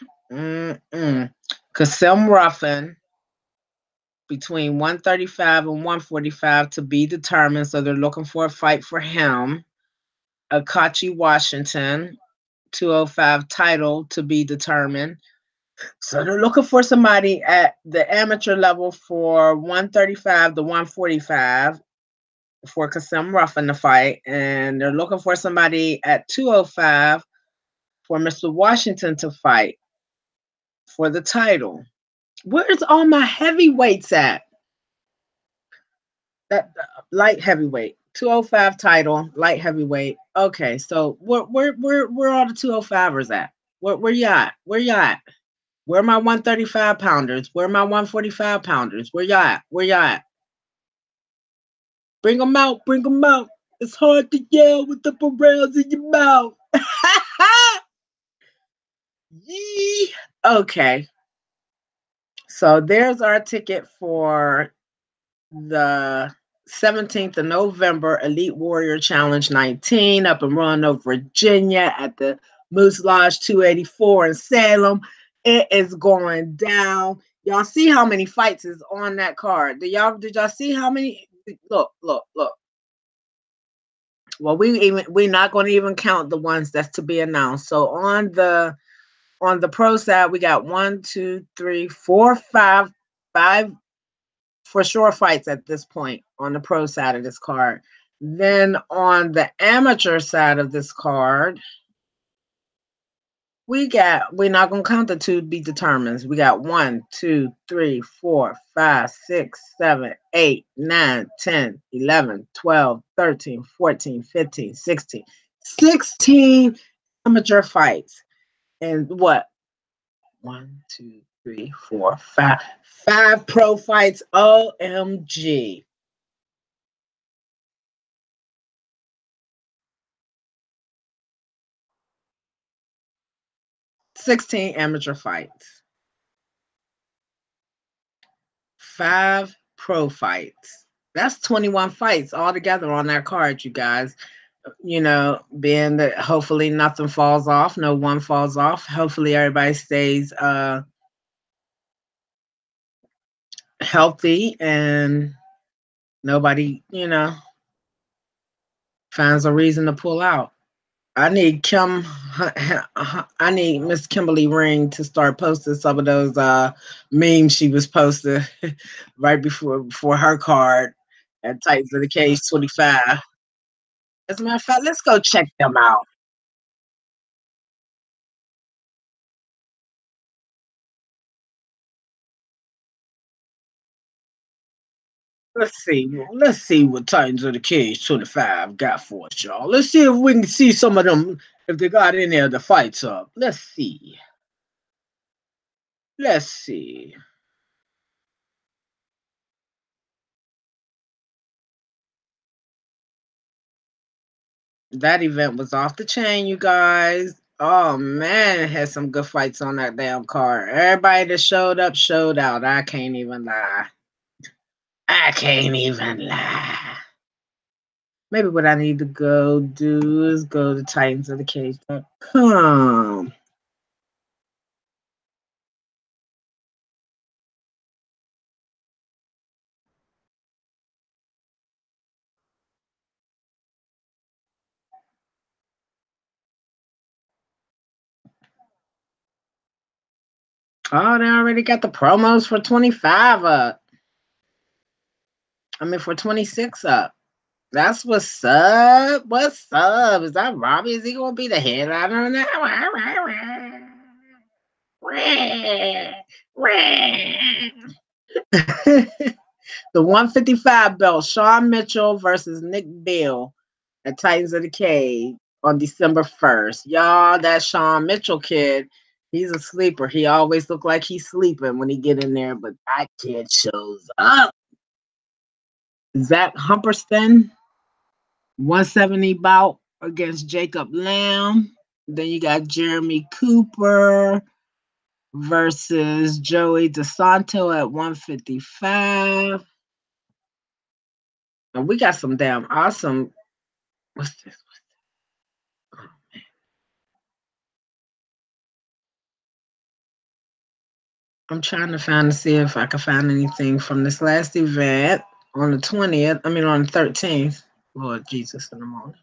Kasim Ruffin, between 135 and 145 to be determined. So they're looking for a fight for him. Akachi Washington, 205 title to be determined. So they're looking for somebody at the amateur level for 135 to 145 for Kasim Ruffin to fight. And they're looking for somebody at 205 for Mr. Washington to fight for the title. Where's all my heavyweights at? That light heavyweight, 205 title, light heavyweight. Okay, so where all the 205ers at? Where you at? Where you at? Where are my 135 pounders? Where are my 145 pounders? Where y'all at? Where y'all at? Bring them out, bring them out. It's hard to yell with the rounds in your mouth. Yee. Okay. So there's our ticket for the 17th of November, Elite Warrior Challenge 19 up in Roanoke, Virginia at the Moose Lodge 284 in Salem. It is going down. Y'all see how many fights is on that card? Did y'all see how many? Look. Well, we're not going to even count the ones that's to be announced. So on the pro side, we got 1, 2, 3, 4, 5 for sure fights at this point on the pro side of this card. Then on the amateur side of this card, we're not gonna count the two to be determined. We got 1, 2, 3, 4, 5, 6, 7, 8, 9, 10, 11, 12, 13, 14, 15, 16. 16 amateur fights. And what? 1, 2, 3, 4, 5. 5 pro fights. OMG. 16 amateur fights. 5 pro fights. That's 21 fights altogether on that card, you guys. You know, being that hopefully nothing falls off, no one falls off. Hopefully everybody stays healthy and nobody, finds a reason to pull out. I need Miss Kimberly Ring to start posting some of those memes she was posting right before her card at Titans of the Cage 25. As a matter of fact, let's go check them out. Let's see. Let's see what Titans of the Cage 25 got for us, y'all. Let's see if we can see some of them, if they got any of the fights up. Let's see. Let's see. That event was off the chain, you guys. Oh man, it had some good fights on that damn card. Everybody that showed up showed out. I can't even lie. I can't even lie. Maybe what I need to go do is go to titansofthecage.com. Oh, they already got the promos for 25 up. I mean, for 26 up. That's what's up. What's up? Is that Robbie? Is he going to be the headliner on that? The 155 belt, Shawn Mitchell versus Nick Bill at Titans of the Cage on December 1st. Y'all, that Shawn Mitchell kid, he's a sleeper. He always look like he's sleeping when he get in there, but that kid shows up. Zach Humperston, 170 bout against Jacob Lamb. Then you got Jeremy Cooper versus Joey DeSanto at 155. And we got some damn awesome. What's this? I'm trying to see if I can find anything from this last event on the 20th. I mean, on the 13th. Lord Jesus in the morning.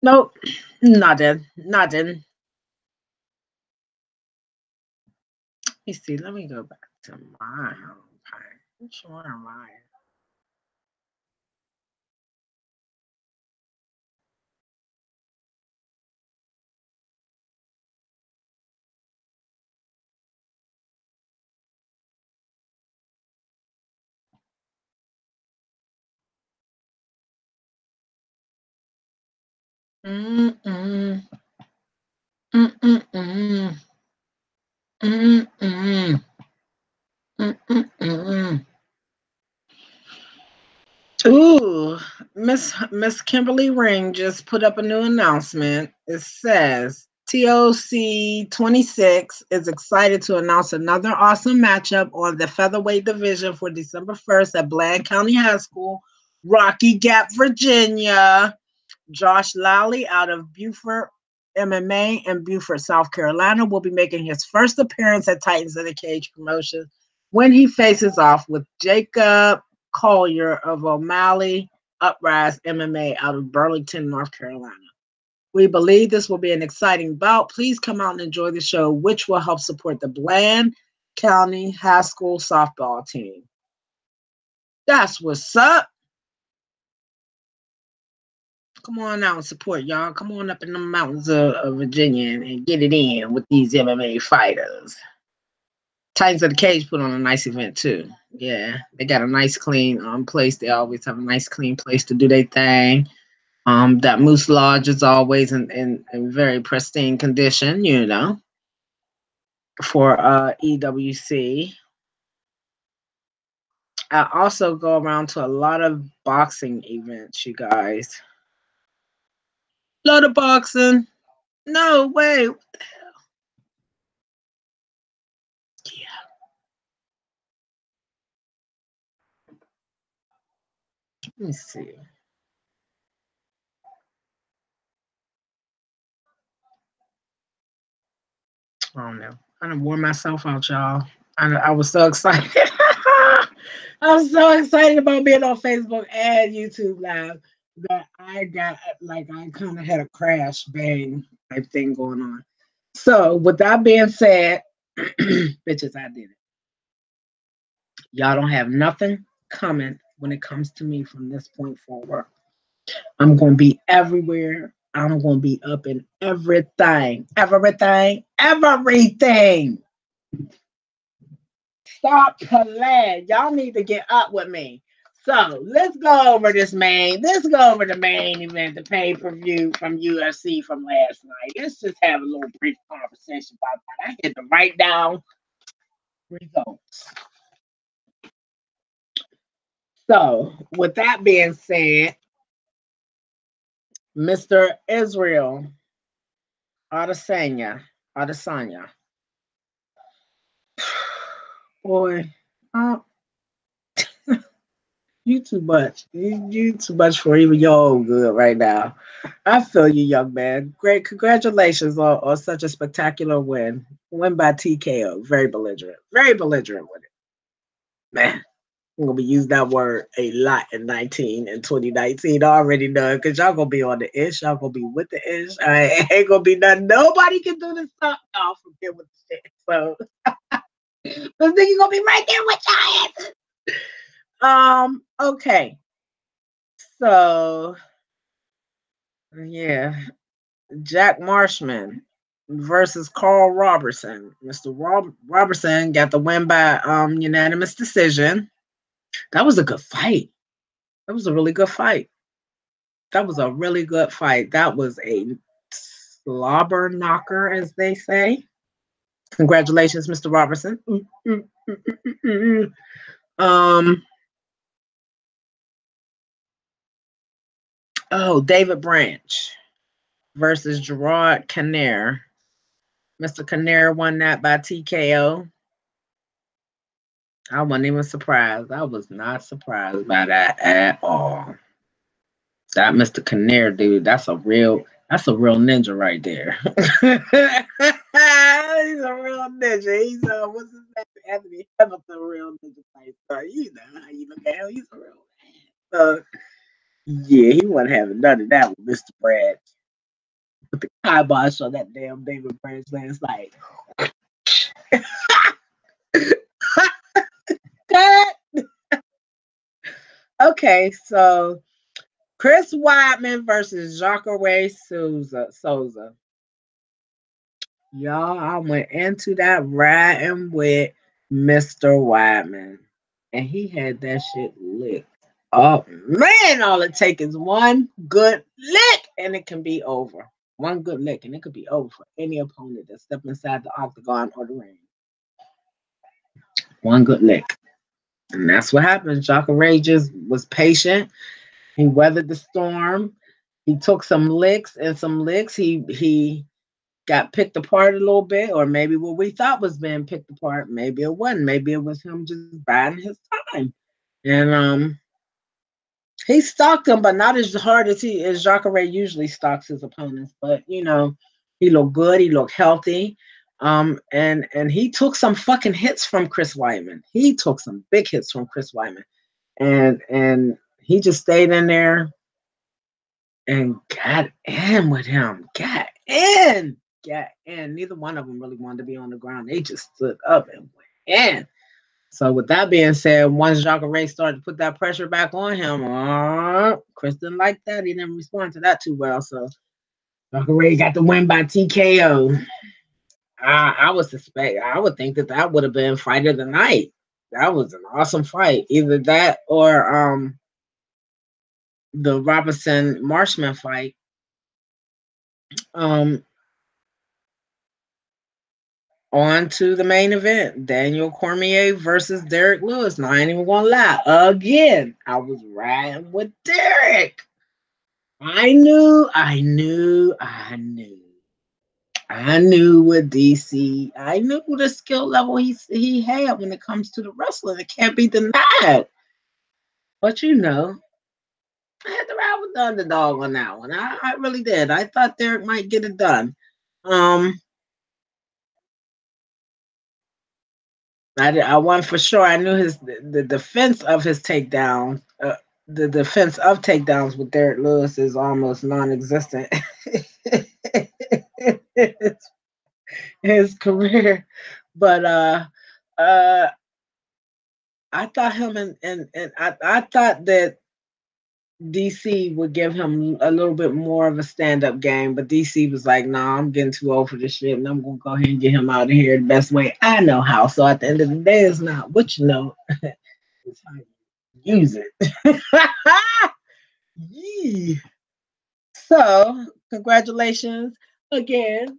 Nope, nothing. Let me see. Let me go back to my homepage. Which one am I? Mm-mm. Mm-mm-mm. Mm-mm. Mm-mm-mm. Ooh, Miss Kimberly Ring just put up a new announcement. It says TOC 26 is excited to announce another awesome matchup on the featherweight division for December 1st at Bland County High School, Rocky Gap, Virginia. Josh Lally out of Beaufort MMA in Beaufort, South Carolina, will be making his first appearance at Titans of the Cage Promotions when he faces off with Jacob Collier of O'Malley Uprise MMA out of Burlington, North Carolina. We believe this will be an exciting bout. Please come out and enjoy the show, which will help support the Bland County High School softball team. That's what's up. Come on out and support y'all. Come on up in the mountains of Virginia and get it in with these MMA fighters. Titans of the Cage put on a nice event too. Yeah, they got a nice clean place. They always have a nice clean place to do their thing. That Moose Lodge is always in very pristine condition, you know, for EWC. I also go around to a lot of boxing events, you guys. A lot of boxing. No way. Yeah. Let me see. I don't know. I done wore myself out, y'all. I was so excited. I was so excited about being on Facebook and YouTube Live that I got I kind of had a crash bang type thing going on. So with that being said, bitches, I did it. Y'all don't have nothing coming when it comes to me from this point forward. I'm gonna be everywhere. I'm gonna be up in everything. Stop playing. Y'all need to get up with me. So let's go over this main. Let's go over the main event, the pay-per-view from UFC from last night. Let's just have a little brief conversation about that. I had to write down results. So with that being said, Mr. Israel Adesanya. Adesanya. Boy, you too much. You too much for even your own good right now. I feel you, young man. Great. Congratulations on such a spectacular win. Win by TKO. Very belligerent. Very belligerent with it. Man, I'm gonna be using that word a lot in 2019. I already know because y'all gonna be on the ish. Y'all gonna be with the ish. I ain't gonna be nothing. Nobody can do this stuff off from here with the shit. So this nigga gonna be right there with y'all. Okay. So yeah, Jack Marshman versus Carl Robertson. Mr. Robertson got the win by unanimous decision. That was a good fight. That was a really good fight. That was a really good fight. That was a slobber knocker, as they say. Congratulations, Mr. Robertson. David Branch versus Gerard Canaire. Mr. Canaire won that by TKO. I wasn't even surprised. I was not surprised by that at all. That Mr. Canaire dude, that's a real ninja right there. He's a real ninja. He's what's his name? Anthony Hamilton, a real ninja fight. So you know how you look at him. He's a real man. Yeah, he wasn't having none of that with Mr. Brad. With the kibosh on that damn David Branch last night. Cut. Okay, so Chris Weidman versus Jacare Souza. Y'all, I went into that riding with Mr. Weidman. And he had that shit licked. Oh man, all it takes is one good lick and it can be over. One good lick and it could be over for any opponent that step inside the octagon or the ring. One good lick. And that's what happened. Jacare just was patient. He weathered the storm. He took some licks and some licks. He got picked apart a little bit, or maybe what we thought was being picked apart. Maybe it wasn't. Maybe it was him just biding his time. And he stalked him, but not as hard as Jacare usually stalks his opponents. But you know, he looked good. He looked healthy. And he took some fucking hits from Chris Weidman. He took some big hits from Chris Weidman, and he just stayed in there and got in with him. Got in. Neither one of them really wanted to be on the ground. They just stood up and went in. So with that being said, once Jacare started to put that pressure back on him, Chris didn't like that. He didn't respond to that too well. So Jacare got the win by TKO. I would think that would have been fight of the night. That was an awesome fight. Either that or the Robertson Marshman fight. On to the main event. Daniel Cormier versus Derek Lewis. Now, I ain't even gonna lie. Again, I was riding with Derek. I knew with DC. I knew the skill level he had when it comes to the wrestling. It can't be denied. But you know, I had to ride with the underdog on that one. I really did. I thought Derek might get it done. I won for sure. I knew the defense of his takedown. The defense of takedowns with Derek Lewis is almost non-existent. his career, but I thought him and I thought that DC would give him a little bit more of a stand-up game, but DC was like, "Nah, I'm getting too old for this shit, and I'm gonna go ahead and get him out of here the best way I know how." So at the end of the day, it's not what you know, it's how you use it. Yeah. So congratulations again,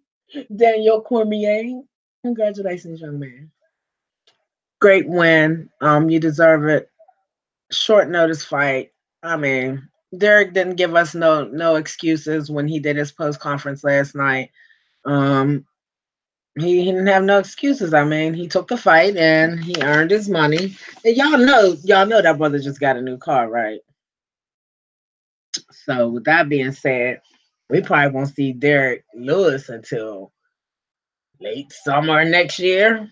Daniel Cormier. Congratulations, young man. Great win. You deserve it. Short notice fight. I mean, Derek didn't give us no excuses when he did his post conference last night. He didn't have no excuses. I mean, he took the fight and he earned his money. And y'all know that brother just got a new car, right? So with that being said, we probably won't see Derek Lewis until late summer next year.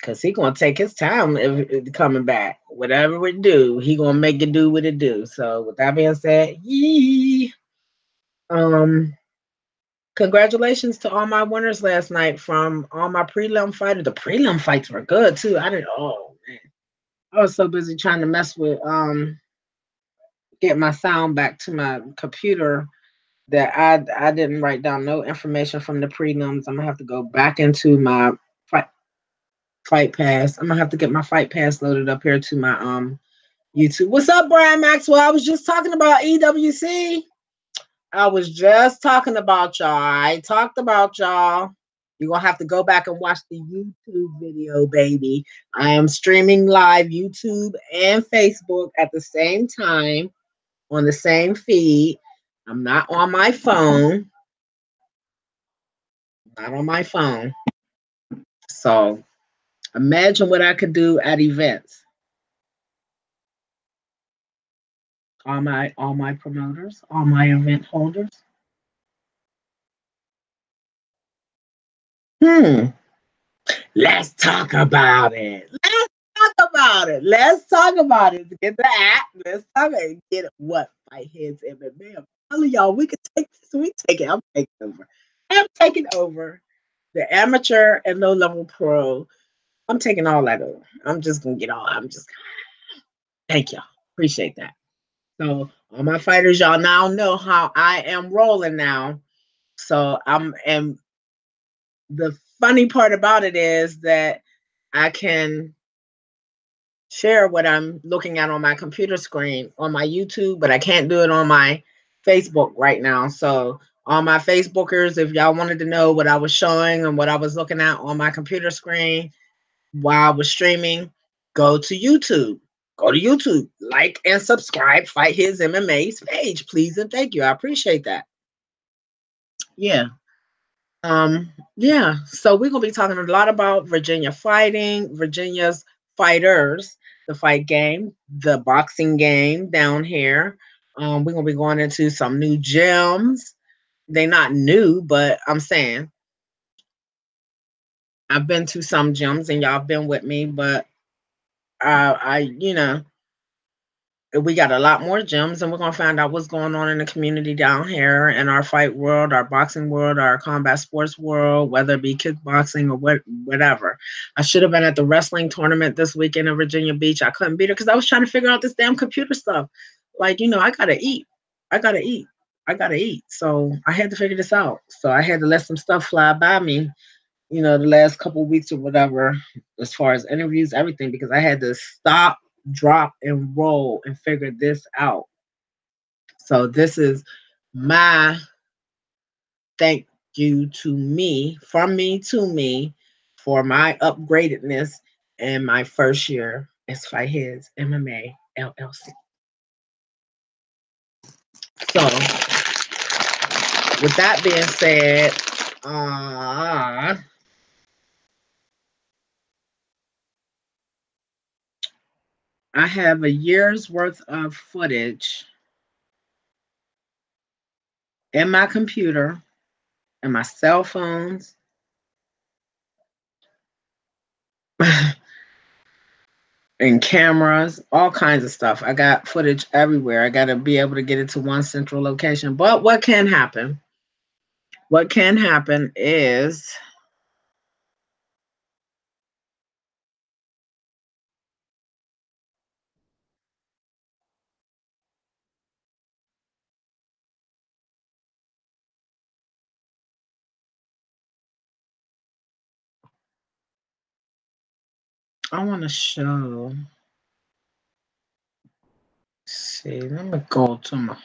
Cause he gonna take his time if coming back. Whatever we do, he gonna make it do what it do. So with that being said, yee. Um, Congratulations to all my winners last night from all my prelim fighters. The prelim fights were good too. I didn't. Oh man, I was so busy trying to mess with get my sound back to my computer that I didn't write down no information from the prelims. I'm gonna have to go back into my fight pass. I'm gonna have to get my fight pass loaded up here to my YouTube. What's up, Brian Maxwell? I was just talking about EWC. I was just talking about y'all. I talked about y'all. You're gonna have to go back and watch the YouTube video, baby. I am streaming live YouTube and Facebook at the same time on the same feed. I'm not on my phone. Not on my phone. So imagine what I could do at events. All my promoters, all my event holders. Hmm. Let's talk about it. Let's talk about it. Let's talk about it. Get the app. Let's talk about it. Get it. What? Fight heads MMA. I'm telling y'all, we can take this. We take it. I'm taking over. I'm taking over the amateur and low level pro. I'm taking all that over. I'm just gonna get all. I'm just. Thank y'all. Appreciate that. So all my fighters, y'all now know how I am rolling now. So and the funny part about it is that I can share what I'm looking at on my computer screen on my YouTube, but I can't do it on my Facebook right now. So all my Facebookers, if y'all wanted to know what I was showing and what I was looking at on my computer screen while I was streaming, go to YouTube. Go to YouTube, like and subscribe, Fight His MMA's page, please and thank you. I appreciate that. Yeah. Yeah, so we're gonna be talking a lot about Virginia fighting, Virginia's fighters, the fight game, the boxing game down here. We're gonna be going into some new gyms. They're not new, but I'm saying I've been to some gyms and y'all been with me, but I we got a lot more gyms and we're going to find out what's going on in the community down here in our fight world, our boxing world, our combat sports world, whether it be kickboxing or whatever. I should have been at the wrestling tournament this weekend in Virginia Beach. I couldn't be there because I was trying to figure out this damn computer stuff. Like, I got to eat. I got to eat. I got to eat. So I had to figure this out. So I had to let some stuff fly by me, the last couple of weeks or whatever, as far as interviews, everything, because I had to stop, drop, and roll and figure this out. So this is my thank you to me, from me to me, for my upgradedness in my first year as Fight Heads MMA LLC. So with that being said, I have a year's worth of footage in my computer and my cell phones and cameras, all kinds of stuff. I got footage everywhere. I got to be able to get it to one central location. But what can happen? What can happen is I want to show. Let's see, let me go to my.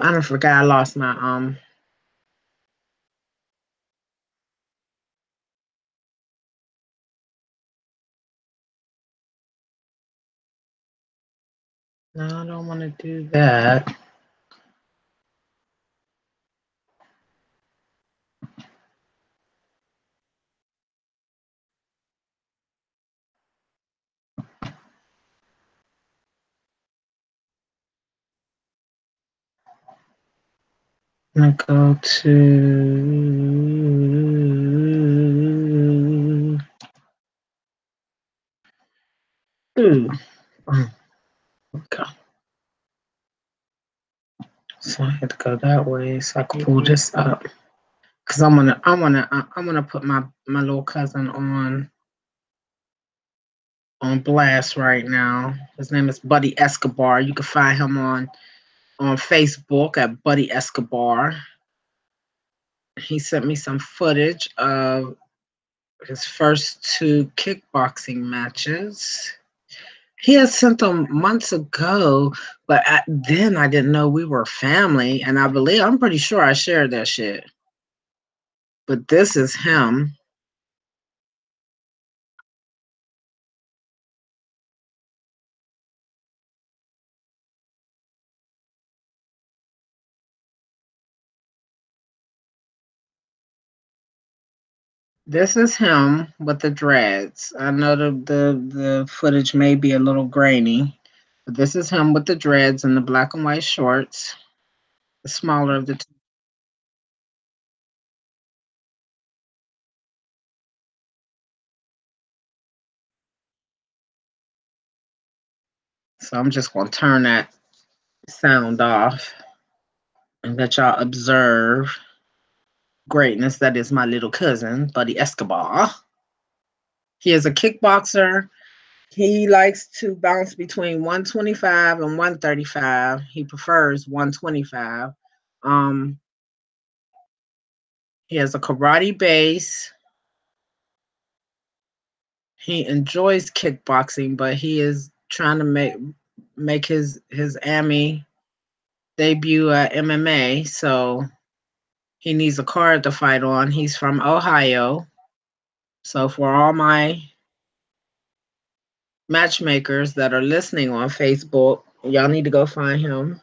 I don't forget I lost my No, I don't want to do that. I'm going to go to... Ooh. Okay. So I had to go that way so I can pull this up. Cause I'm gonna put my little cousin on blast right now. His name is Buddy Escobar. You can find him on Facebook at Buddy Escobar. He sent me some footage of his first 2 kickboxing matches. He had sent them months ago, but then I didn't know we were family, and I'm pretty sure I shared that shit. But this is him. This is him with the dreads. I know the footage may be a little grainy, but this is him with the dreads and the black and white shorts, the smaller of the two. So I'm just going to turn that sound off and let y'all observe greatness. That is my little cousin, Buddy Escobar. He is a kickboxer. He likes to bounce between 125 and 135. He prefers 125. Um, he has a karate base. He enjoys kickboxing, but he is trying to make his AMI debut at MMA. So he needs a card to fight on. He's from Ohio. So for all my matchmakers that are listening on Facebook, y'all need to go find him,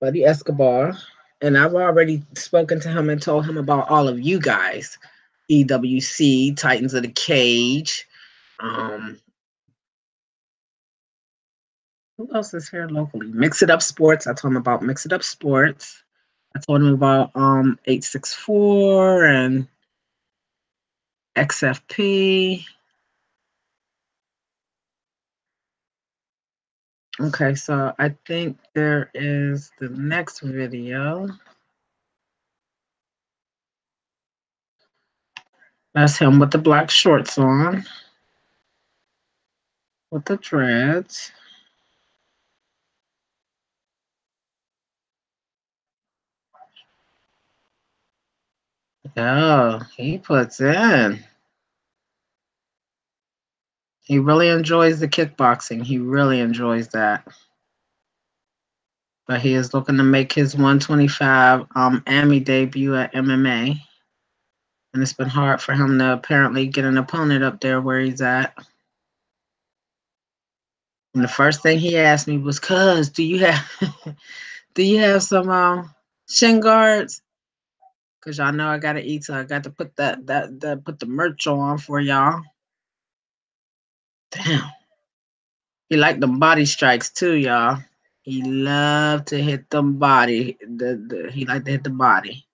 Buddy Escobar. And I've already spoken to him and told him about all of you guys. EWC, Titans of the Cage. Who else is here locally? Mix It Up Sports. I told him about Mix It Up Sports. I told him about 864 and XFP. Okay, so I think there is the next video. That's him with the black shorts on, with the dreads. Oh, he puts in. He really enjoys the kickboxing. He really enjoys that. But he is looking to make his 125 AMI debut at MMA. And it's been hard for him to apparently get an opponent up there where he's at. And the first thing he asked me was, "Cuz, do you have do you have some shin guards? Cause y'all know I gotta eat, so I got to put put the merch on for y'all." Damn. He liked them body strikes too, y'all. He loved to hit them body. He liked to hit the body.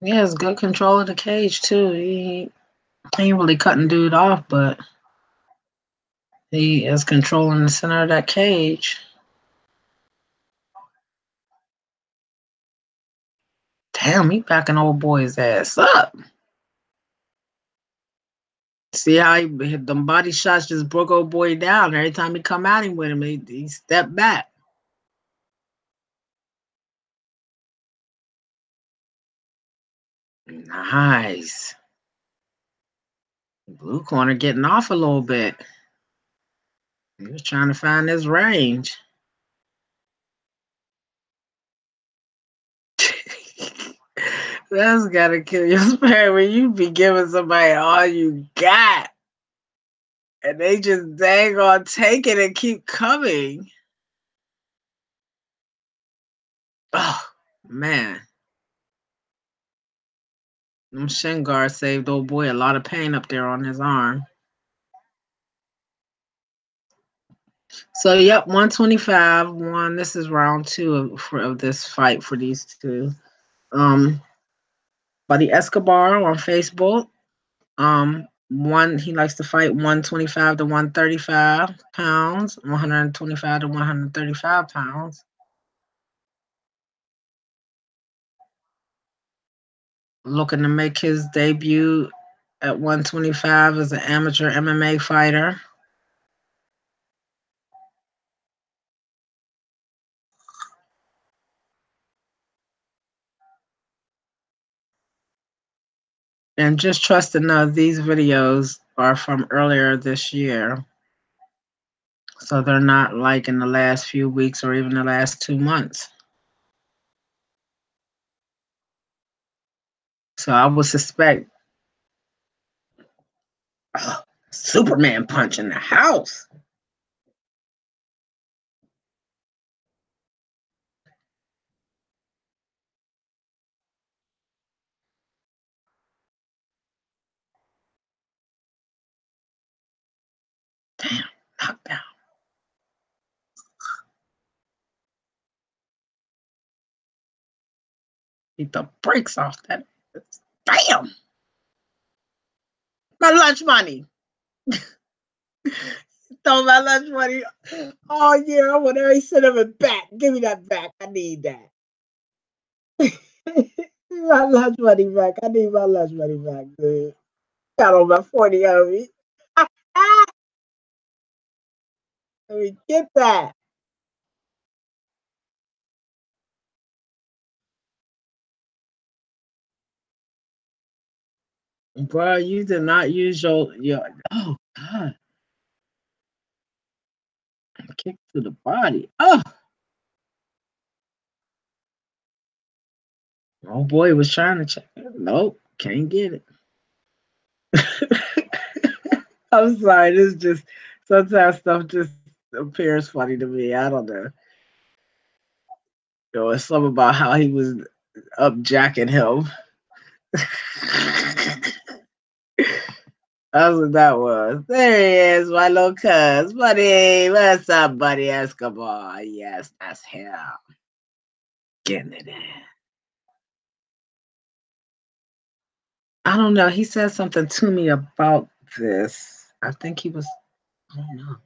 He has good control of the cage too. He ain't really cutting dude off, but he is controlling the center of that cage. Damn, he backing old boy's ass up. See how he hit them body shots just broke old boy down. Every time he come at him with him, he stepped back. Nice. Blue corner getting off a little bit. He was trying to find his range. That's gotta kill your spirit when you be giving somebody all you got. And they just dang on take it and keep coming. Oh, man. Them shin guards saved old boy a lot of pain up there on his arm. So, yep, 125 won. This is round two of this fight for these two. Buddy Escobar on Facebook. He likes to fight 125 to 135 pounds, 125 to 135 pounds. Looking to make his debut at 125 as an amateur MMA fighter. And just trust to know these videos are from earlier this year. So they're not like in the last few weeks or even the last 2 months. So I would suspect Superman punch in the house. Damn, knockdown. Beat the brakes off that. Damn. My lunch money. Throw my lunch money. Oh yeah, I want every cent of it back. Give me that back. I need that. My lunch money back. I need my lunch money back, dude. Got on my 40 of me. Let me get that. Bro, you did not use your oh god. Kick to the body. Oh boy was trying to check it. Nope, can't get it. I'm sorry, this just sometimes stuff just appears funny to me. I don't know. It's something about how he was up jacking him. That's what that was. There he is, my little cuz. Buddy, what's up, buddy Escobar? Yes, that's him. Getting it in. I don't know. He said something to me about this. I think he was, I don't know.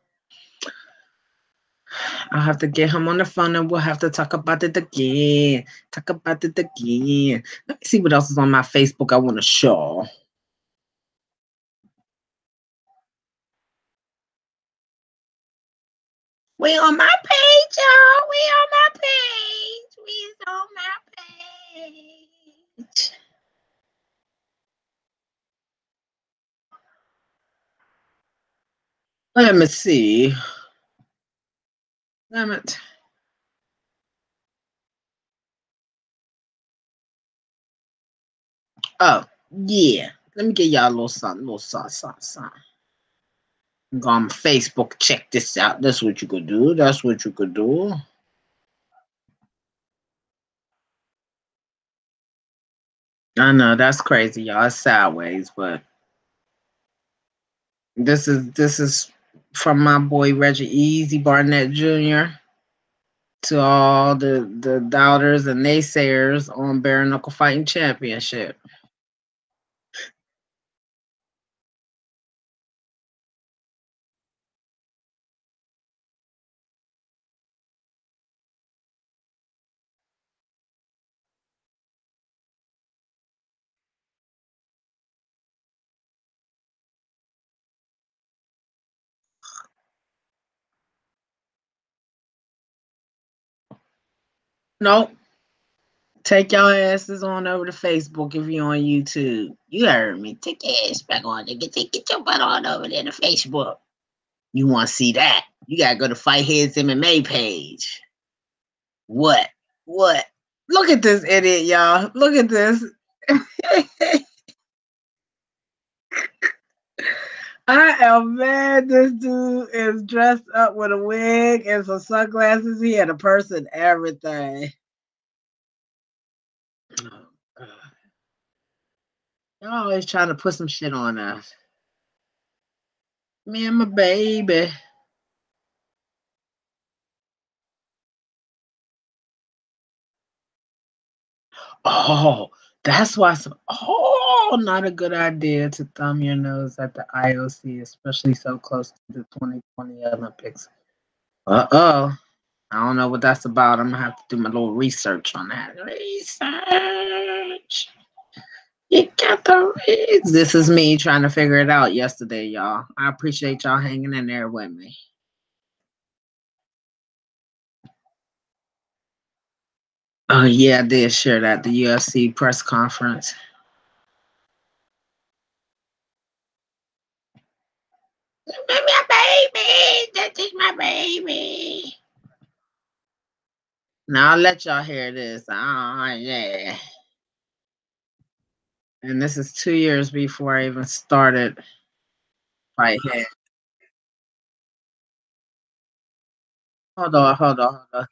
I'll have to get him on the phone and we'll have to talk about it again. Talk about it again. Let me see what else is on my Facebook I want to show. We on my page, y'all. We on my page. We on my page. Let me see. Damn it. Oh, yeah. Let me get y'all a little something, something. Go on Facebook, check this out. That's what you could do. That's what you could do. I know that's crazy, y'all. It's sideways, but this is from my boy Reggie Easy Barnett Jr. to all the doubters and naysayers on Bare Knuckle Fighting Championship. Nope. Take your asses on over to Facebook if you're on YouTube. You heard me. Take your ass back on there. Get your butt on over there to Facebook. You want to see that? You gotta go to fightheadsMMA page. What? What? Look at this idiot, y'all. Look at this. I am mad. This dude is dressed up with a wig and some sunglasses. He had a purse and everything. Oh, God. Y'all always trying to put some shit on us. Me and my baby. Oh, that's why not a good idea to thumb your nose at the IOC, especially so close to the 2020 Olympics. Uh-oh. I don't know what that's about. I'm gonna have to do my little research on that. Research. You got the reads. This is me trying to figure it out yesterday, y'all. I appreciate y'all hanging in there with me. Oh yeah, I did share that, the UFC press conference. My baby, that is my baby. Now I'll let y'all hear this. Oh yeah. And this is 2 years before I even started Fight Head. Hold on.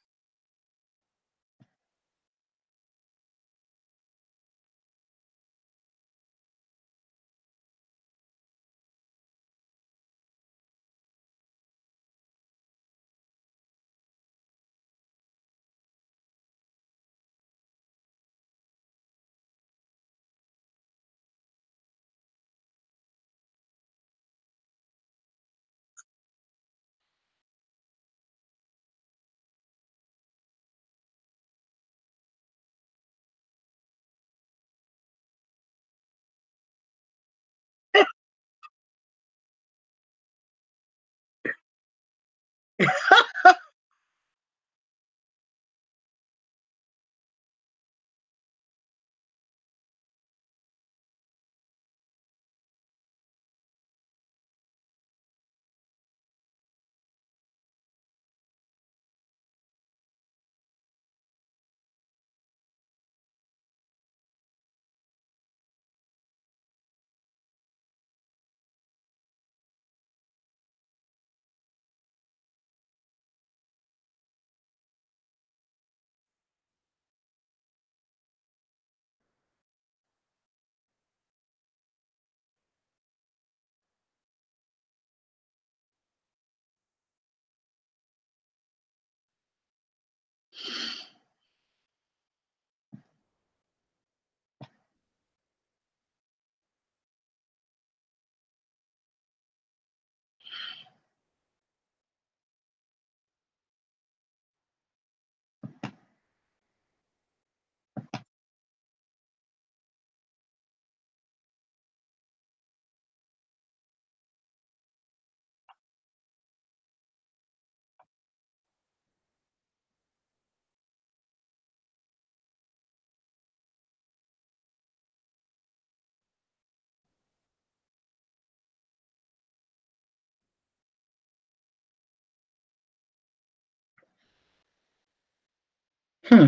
Hmm.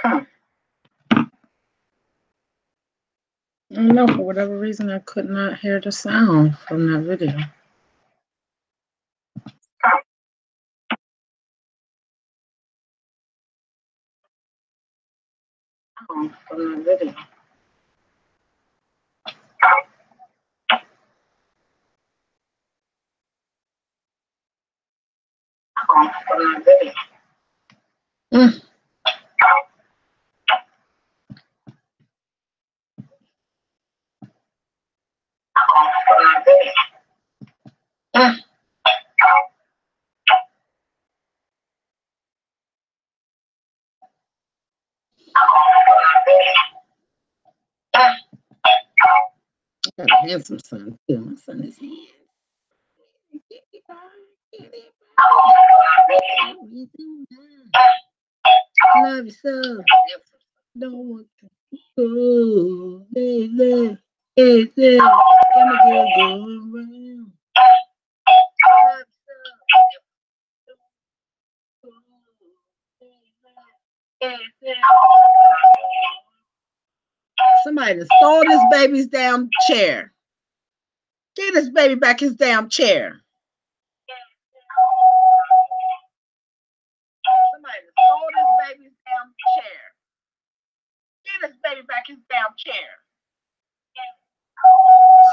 Huh. I don't know, for whatever reason, I could not hear the sound from that video. From that video. Mm. Mm. I got a handsome son too. My son is handsome. Love you so. Don't want to go. Hey, got my girl going round. Love you so. Somebody stole this baby's damn chair. Get this baby back his damn chair. Somebody stole this baby's damn chair. Get this baby back his damn chair.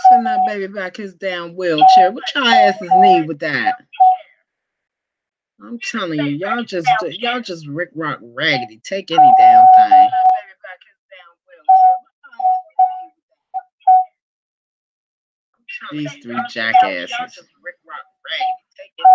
Send that baby back his damn wheelchair. What y'all asses need with that? I'm telling you, y'all just Rick Rock raggedy. Take any damn thing. These three jackasses. Rick Rock raggedy. Take any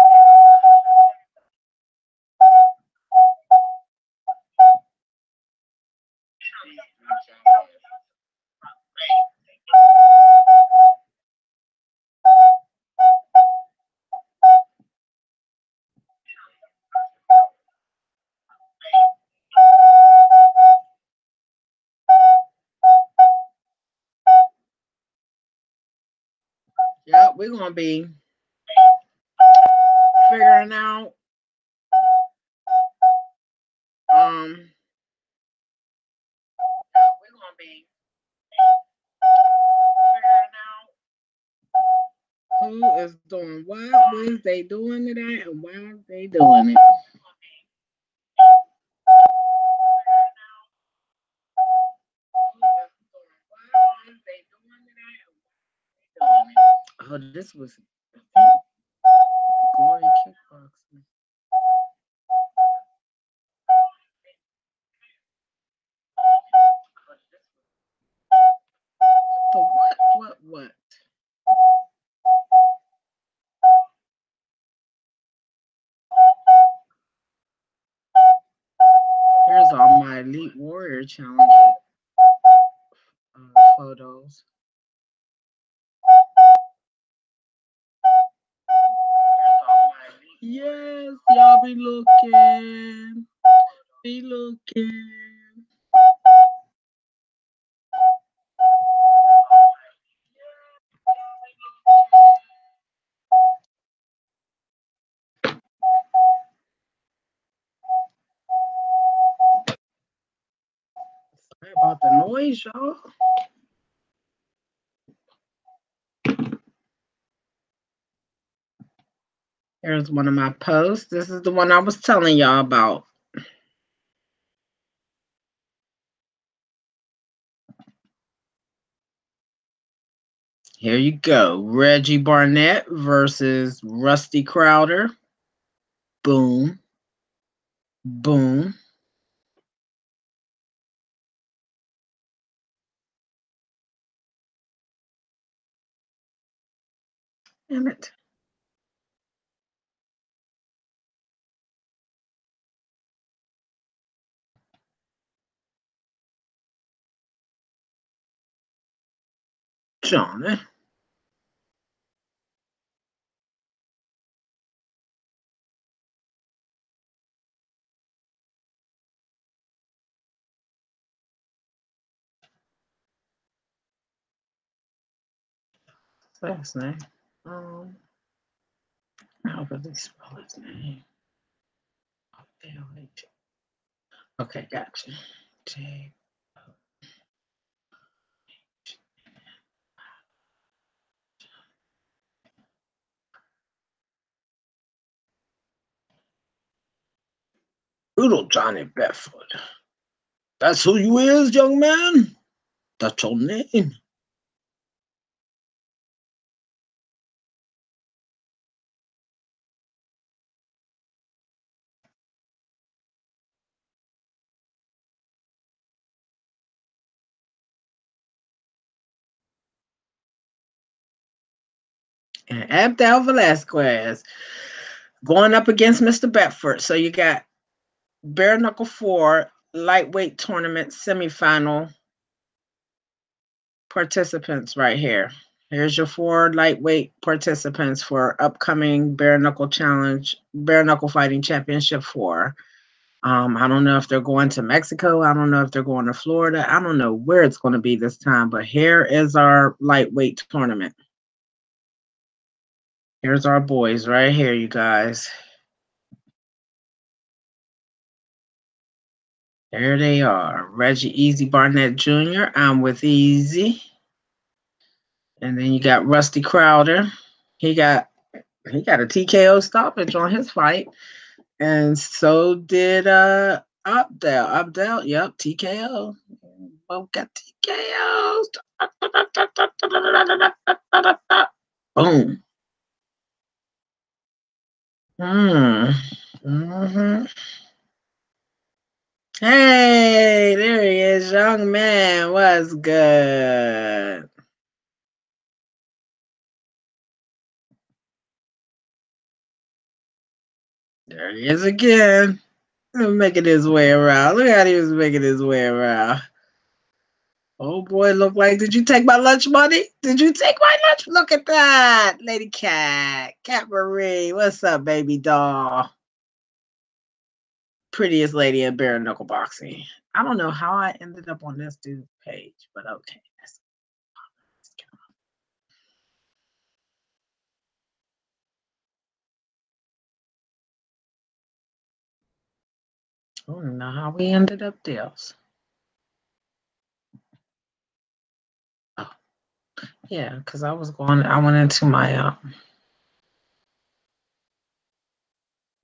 Yep, we're gonna be figuring out who is doing what, where they doing it at, and why are they doing it. Oh, this was Glory Kickboxing. The what? Here's all my Elite Warrior Challenge photos. Yes, y'all be looking. Be looking. Sorry about the noise, y'all. Here's one of my posts. This is the one I was telling y'all about. Here you go. Reggie Barnett versus Rusty Crowder. Boom. Boom. Damn it. Johnny. Last name. How do they spell his name? Okay, gotcha. J. Brutal Johnny Bedford. That's who you is, young man? That's your name. And Abdel Velasquez going up against Mr. Bedford. So you got bare knuckle 4 lightweight tournament semifinal participants right here. Here's your 4 lightweight participants for upcoming bare knuckle challenge, bare knuckle fighting championship 4. I don't know if they're going to Mexico. I don't know if they're going to Florida. I don't know where it's going to be this time, but here is our lightweight tournament. Here's our boys right here, you guys. There they are. Reggie Easy Barnett Jr. I'm with Easy. And then you got Rusty Crowder. He got a TKO stoppage on his fight. And so did Abdel. Abdel, yep, TKO. Both got TKOs. Boom. Mm-hmm. Hey, there he is, young man. What's good? There he is again. Making his way around. Look how he was making his way around. Oh boy, look like, did you take my lunch money? Did you take my lunch? Look at that. Lady Cat. Cat Marie. What's up, baby doll? Prettiest lady in bare knuckle boxing. I don't know how I ended up on this dude's page, but okay. I don't know how we ended up there. Oh, yeah, because I went into my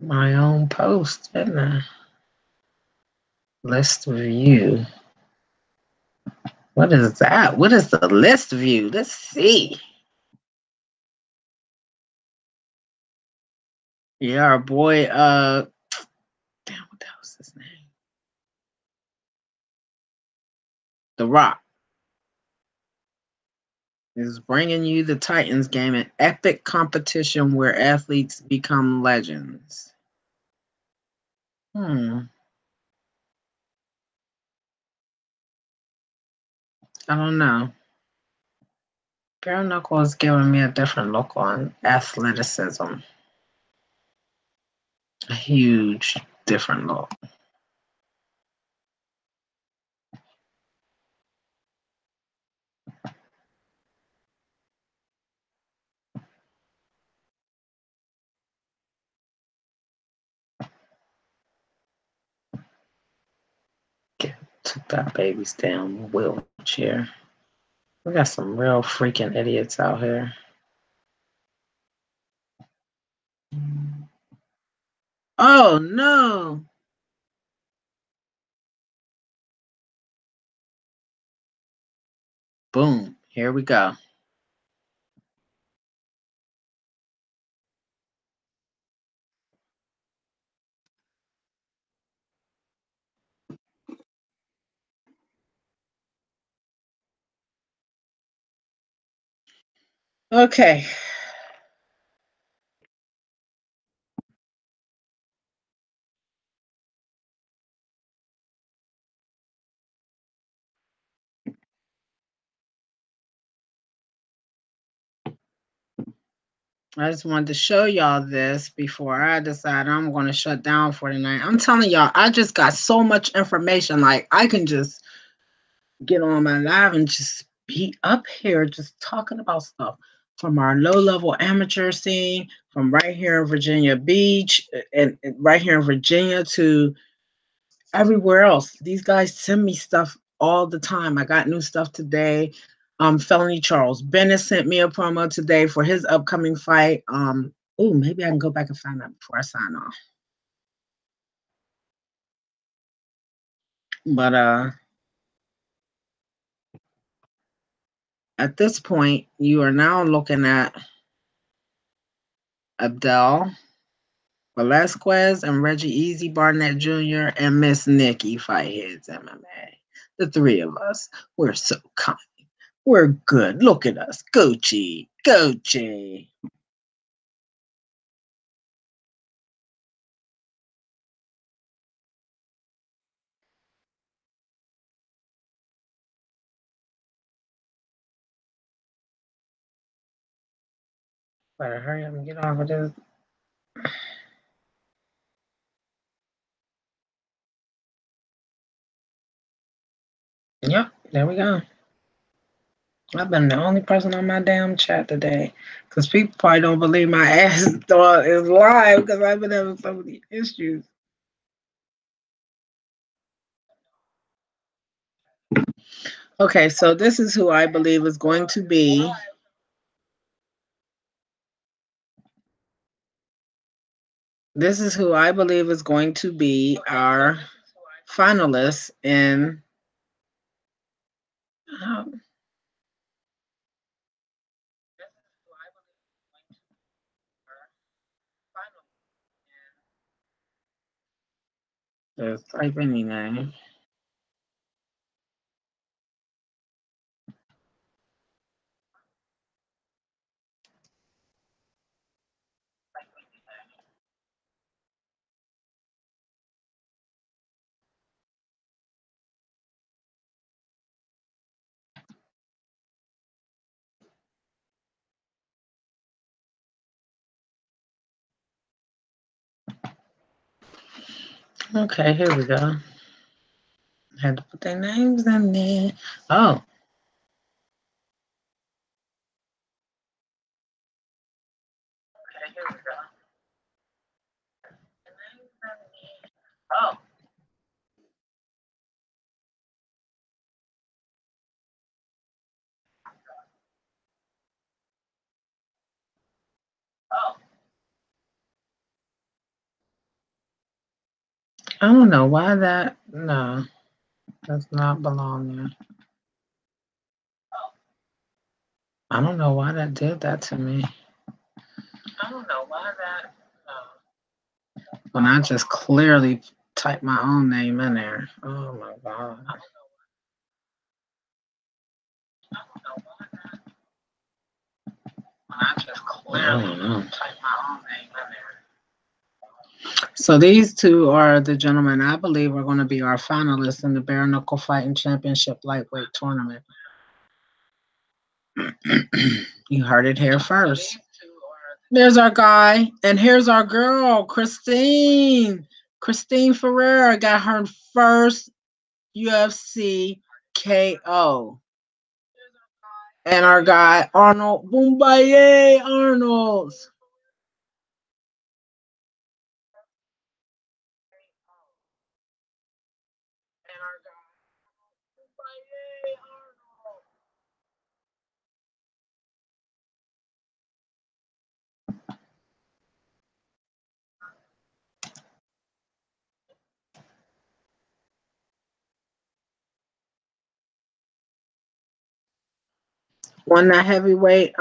own post, didn't I? List view. What is that? What is the list view? Let's see. Yeah, our boy, damn, what the hell's his name? The Rock is bringing you the Titans game, an epic competition where athletes become legends. I don't know. Bare knuckle is giving me a different look on athleticism. A huge different look. Took that baby's damn wheelchair. We got some real freaking idiots out here. Oh no. Boom. Here we go. Okay. I just wanted to show y'all this before I decide I'm going to shut down for tonight. I'm telling y'all, I just got so much information. Like, I can just get on my live and just be up here just talking about stuff from our low-level amateur scene, from right here in Virginia Beach, and right here in Virginia to everywhere else. These guys send me stuff all the time. I got new stuff today. Felony Charles Bennett sent me a promo today for his upcoming fight. Oh, maybe I can go back and find that before I sign off. But at this point, you are now looking at Abdel Velasquez and Reggie Easy Barnett Jr. and Miss Nikki Fight Heads MMA. The three of us. We're so kind. We're good. Look at us. Gucci. Gucci. Better hurry up and get off of this. Yep, there we go. I've been the only person on my damn chat today because people probably don't believe my ass is live because I've been having so many issues. Okay, so this is who I believe is going to be. This is who I believe is going to be our finalists in. Just type any name. Okay, here we go. Had to put their names in there. Oh. Okay, here we go. Oh. Oh. I don't know why that. No, does not belong there. I don't know why that did that to me. I don't know why that. When I just clearly typed my own name in there. Oh my God. I just clearly typed my own name in there. So these two are the gentlemen I believe are going to be our finalists in the bare knuckle fighting championship lightweight tournament. You heard it here first. There's our guy, and here's our girl, Christine. Christine Ferreira got her first UFC KO. And our guy, Arnold Boombaye Arnold. Won that heavyweight.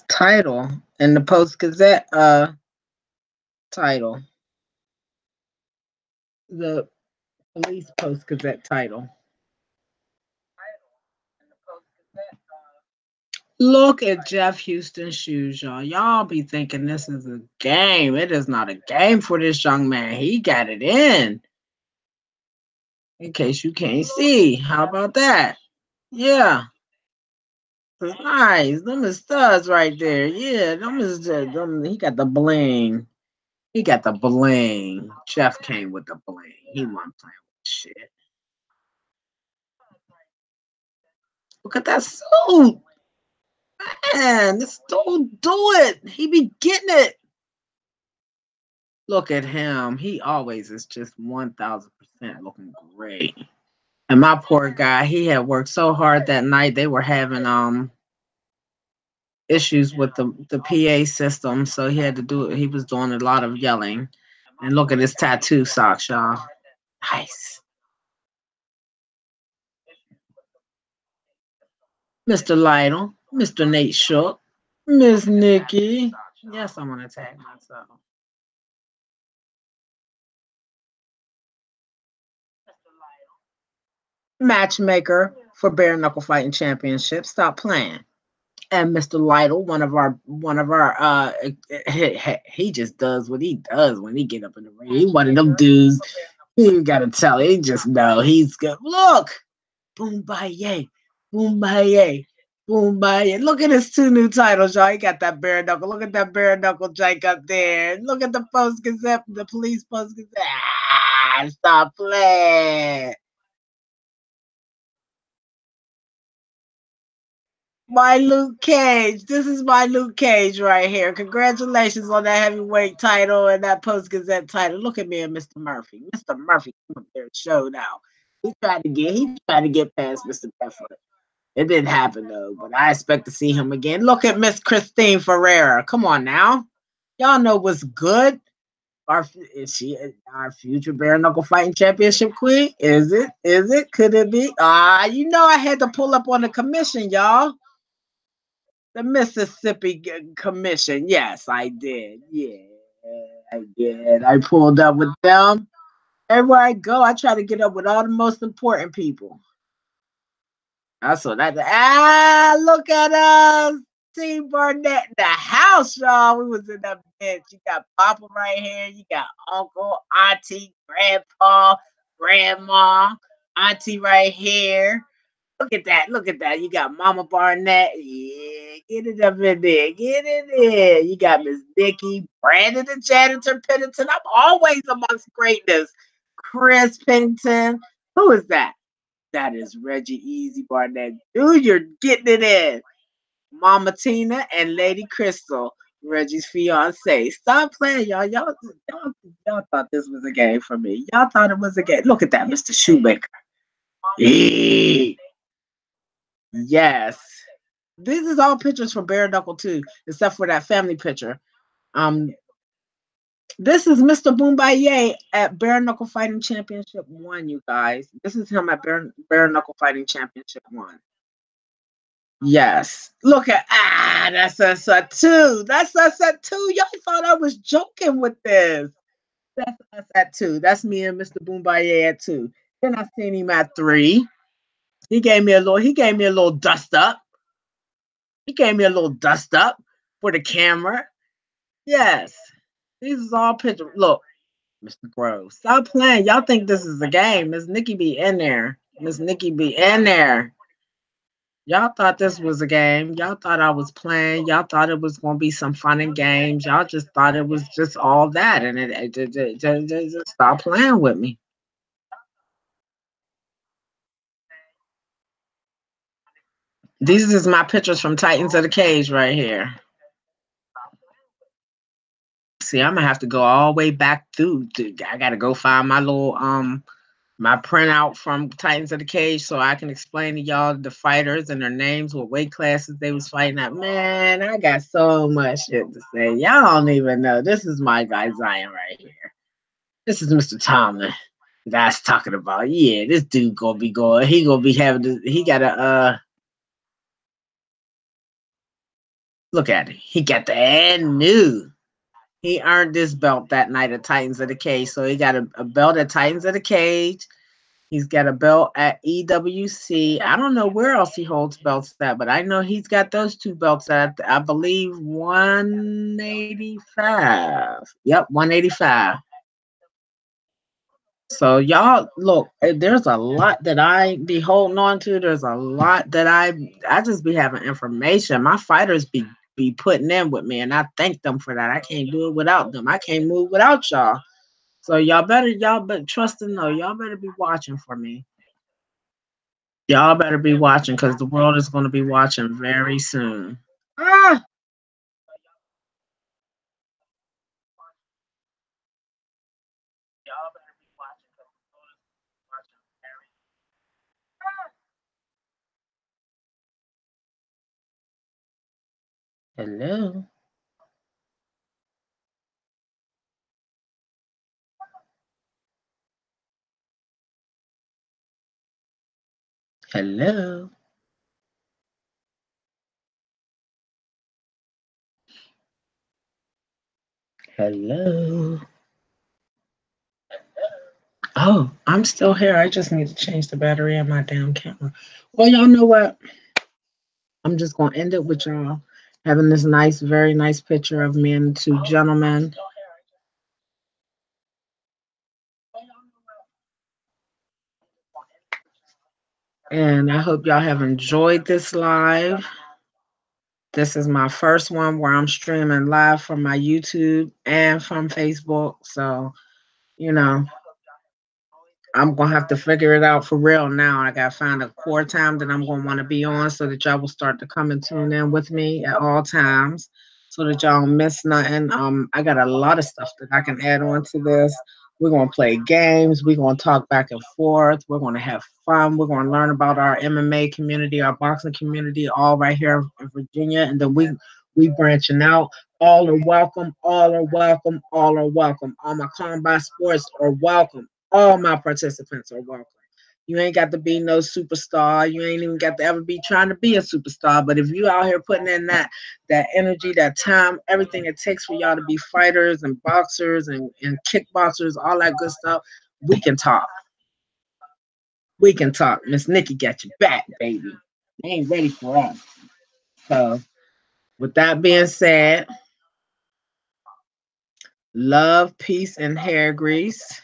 Title in the Post Gazette title. The Police Post Gazette title. Look at Jeff Houston's shoes, y'all. Y'all be thinking this is a game. It is not a game for this young man. He got it in case you can't see. How about that? Yeah. Nice. Them is studs right there. Yeah, them is them. He got the bling. He got the bling. Jeff came with the bling. He wasn't playing with shit. Look at that suit. Man, this dude do it. He be getting it. Look at him. He always is just 1000% looking great. And my poor guy, he had worked so hard that night. They were having issues with the PA system, so he had to do it. He was doing a lot of yelling. And look at his tattoo socks, y'all. Nice. Mr. Lytle, Mr. Nate Shook, Miss Nikki. Yes, I'm gonna tag myself. Matchmaker for bare knuckle fighting championship. Stop playing. And Mr. Lytle, one of our he just does what he does when he get up in the ring. He one of them dudes. You gotta tell. He just know he's good. Look, boom baye, boom baye, boom baye. Look at his two new titles, y'all. He got that bare knuckle. Look at that bare knuckle Jake up there. Look at the Post Gazette, the Police Post Gazette. Ah, stop playing. My Luke Cage. This is my Luke Cage right here. Congratulations on that heavyweight title and that Post Gazette title. Look at me and Mr. Murphy. Mr. Murphy come up there and show now. He tried to get past Mr. Befford. It didn't happen though, but I expect to see him again. Look at Miss Christine Ferreira. Come on now. Y'all know what's good. Is she our future bare knuckle fighting championship queen? Is it? Is it? Could it be? You know I had to pull up on the commission, y'all. The Mississippi Commission. Yes, I did. Yeah, I did. I pulled up with them. Everywhere I go, I try to get up with all the most important people. I saw that. Look at us. Team Barnett in the house, y'all. We was in that bench. You got Papa right here. You got Uncle, Auntie, Grandpa, Grandma, Auntie right here. Look at that. Look at that. You got Mama Barnett. Yeah, get it up in there. Get in there. You got Miss Nikki, Brandon the janitor, Pennington. I'm always amongst greatness. Chris Pennington. Who is that? That is Reggie Easy Barnett Jr. getting it in. Mama Tina and Lady Crystal, Reggie's fiance. Stop playing, y'all. Y'all thought this was a game for me. Y'all thought it was a game. Look at that, Mr. Shoemaker. Yes. This is all pictures from Bare Knuckle too, except for that family picture. Um, this is Mr. Boombaye at Bare Knuckle Fighting Championship 1, you guys. This is him at Bare Knuckle Fighting Championship 1. Yes. Look at that's us at 2. That's us at 2. Y'all thought I was joking with this. That's us at 2. That's me and Mr. Boombaye at 2. Then I seen him at 3. He gave me a little dust up. He gave me a little dust up for the camera. Yes. These is all pictures. Look, Mr. Grove. Stop playing. Y'all think this is a game. Miss Nikki be in there. Miss Nikki be in there. Y'all thought this was a game. Y'all thought I was playing. Y'all thought it was going to be some fun and games. Y'all just thought it was just all that. And just stop playing with me. These is my pictures from Titans of the Cage right here. See, I'm gonna have to go all the way back through. I gotta go find my little my printout from Titans of the Cage so I can explain to y'all the fighters and their names, what weight classes they was fighting at. Man, I got so much shit to say. Y'all don't even know. This is my guy Zion right here. This is Mr. Tomlin. That's talking about. Yeah, this dude gonna be going. He gonna be having this. He gotta look at it. He got the new. He earned this belt that night at Titans of the Cage. So he got a belt at Titans of the Cage. He's got a belt at EWC. I don't know where else he holds belts at, but I know he's got those 2 belts at, I believe, 185. Yep, 185. So y'all look, there's a lot that I be holding on to. There's a lot that I just be having information. My fighters be putting in with me, and I thank them for that. I can't do it without them. I can't move without y'all. So y'all better trust and know. Y'all better be watching for me. Y'all better be watching because the world is going to be watching very soon. Ah! Y'all better be watching because the world is going to be watching very soon. Hello. Hello. Hello. Oh, I'm still here. I just need to change the battery on my damn camera. Well, y'all know what? I'm just going to end it with y'all having this nice, very nice picture of me and 2 gentlemen. And I hope y'all have enjoyed this live. This is my first one where I'm streaming live from my YouTube and from Facebook. So, you know, I'm gonna have to figure it out for real now. I gotta find a core time that I'm gonna want to be on so that y'all will start to come and tune in with me at all times so that y'all don't miss nothing. I got a lot of stuff that I can add on to this. We're gonna play games, we're gonna talk back and forth, we're gonna have fun, we're gonna learn about our MMA community, our boxing community, all right here in Virginia, and then we branching out. All are welcome, all are welcome, all are welcome. All my combat sports are welcome. All my participants are welcome. You ain't got to be no superstar. You ain't even got to ever be trying to be a superstar. But if you out here putting in that energy, that time, everything it takes for y'all to be fighters and boxers and kickboxers, all that good stuff, we can talk. We can talk. Miss Nikki got your back, baby. They ain't ready for us. So with that being said, love, peace, and hair grease.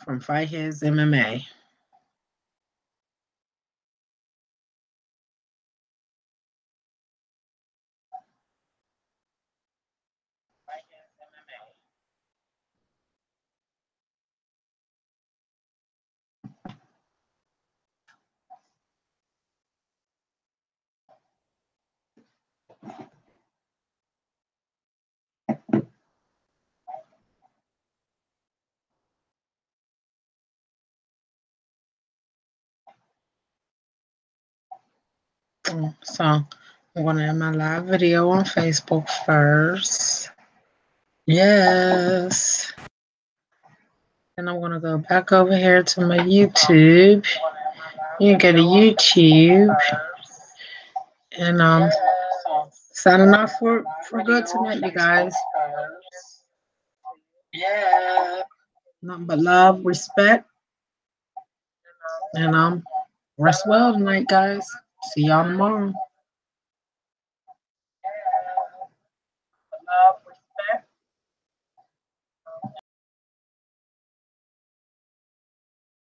From Fightheads MMA. So I'm gonna have my live video on Facebook first. Yes. And I'm gonna go back over here to my YouTube. You can go to YouTube. And signing off for good tonight, you guys. Yeah. Nothing but love, respect, and rest well tonight, guys. See y'all tomorrow.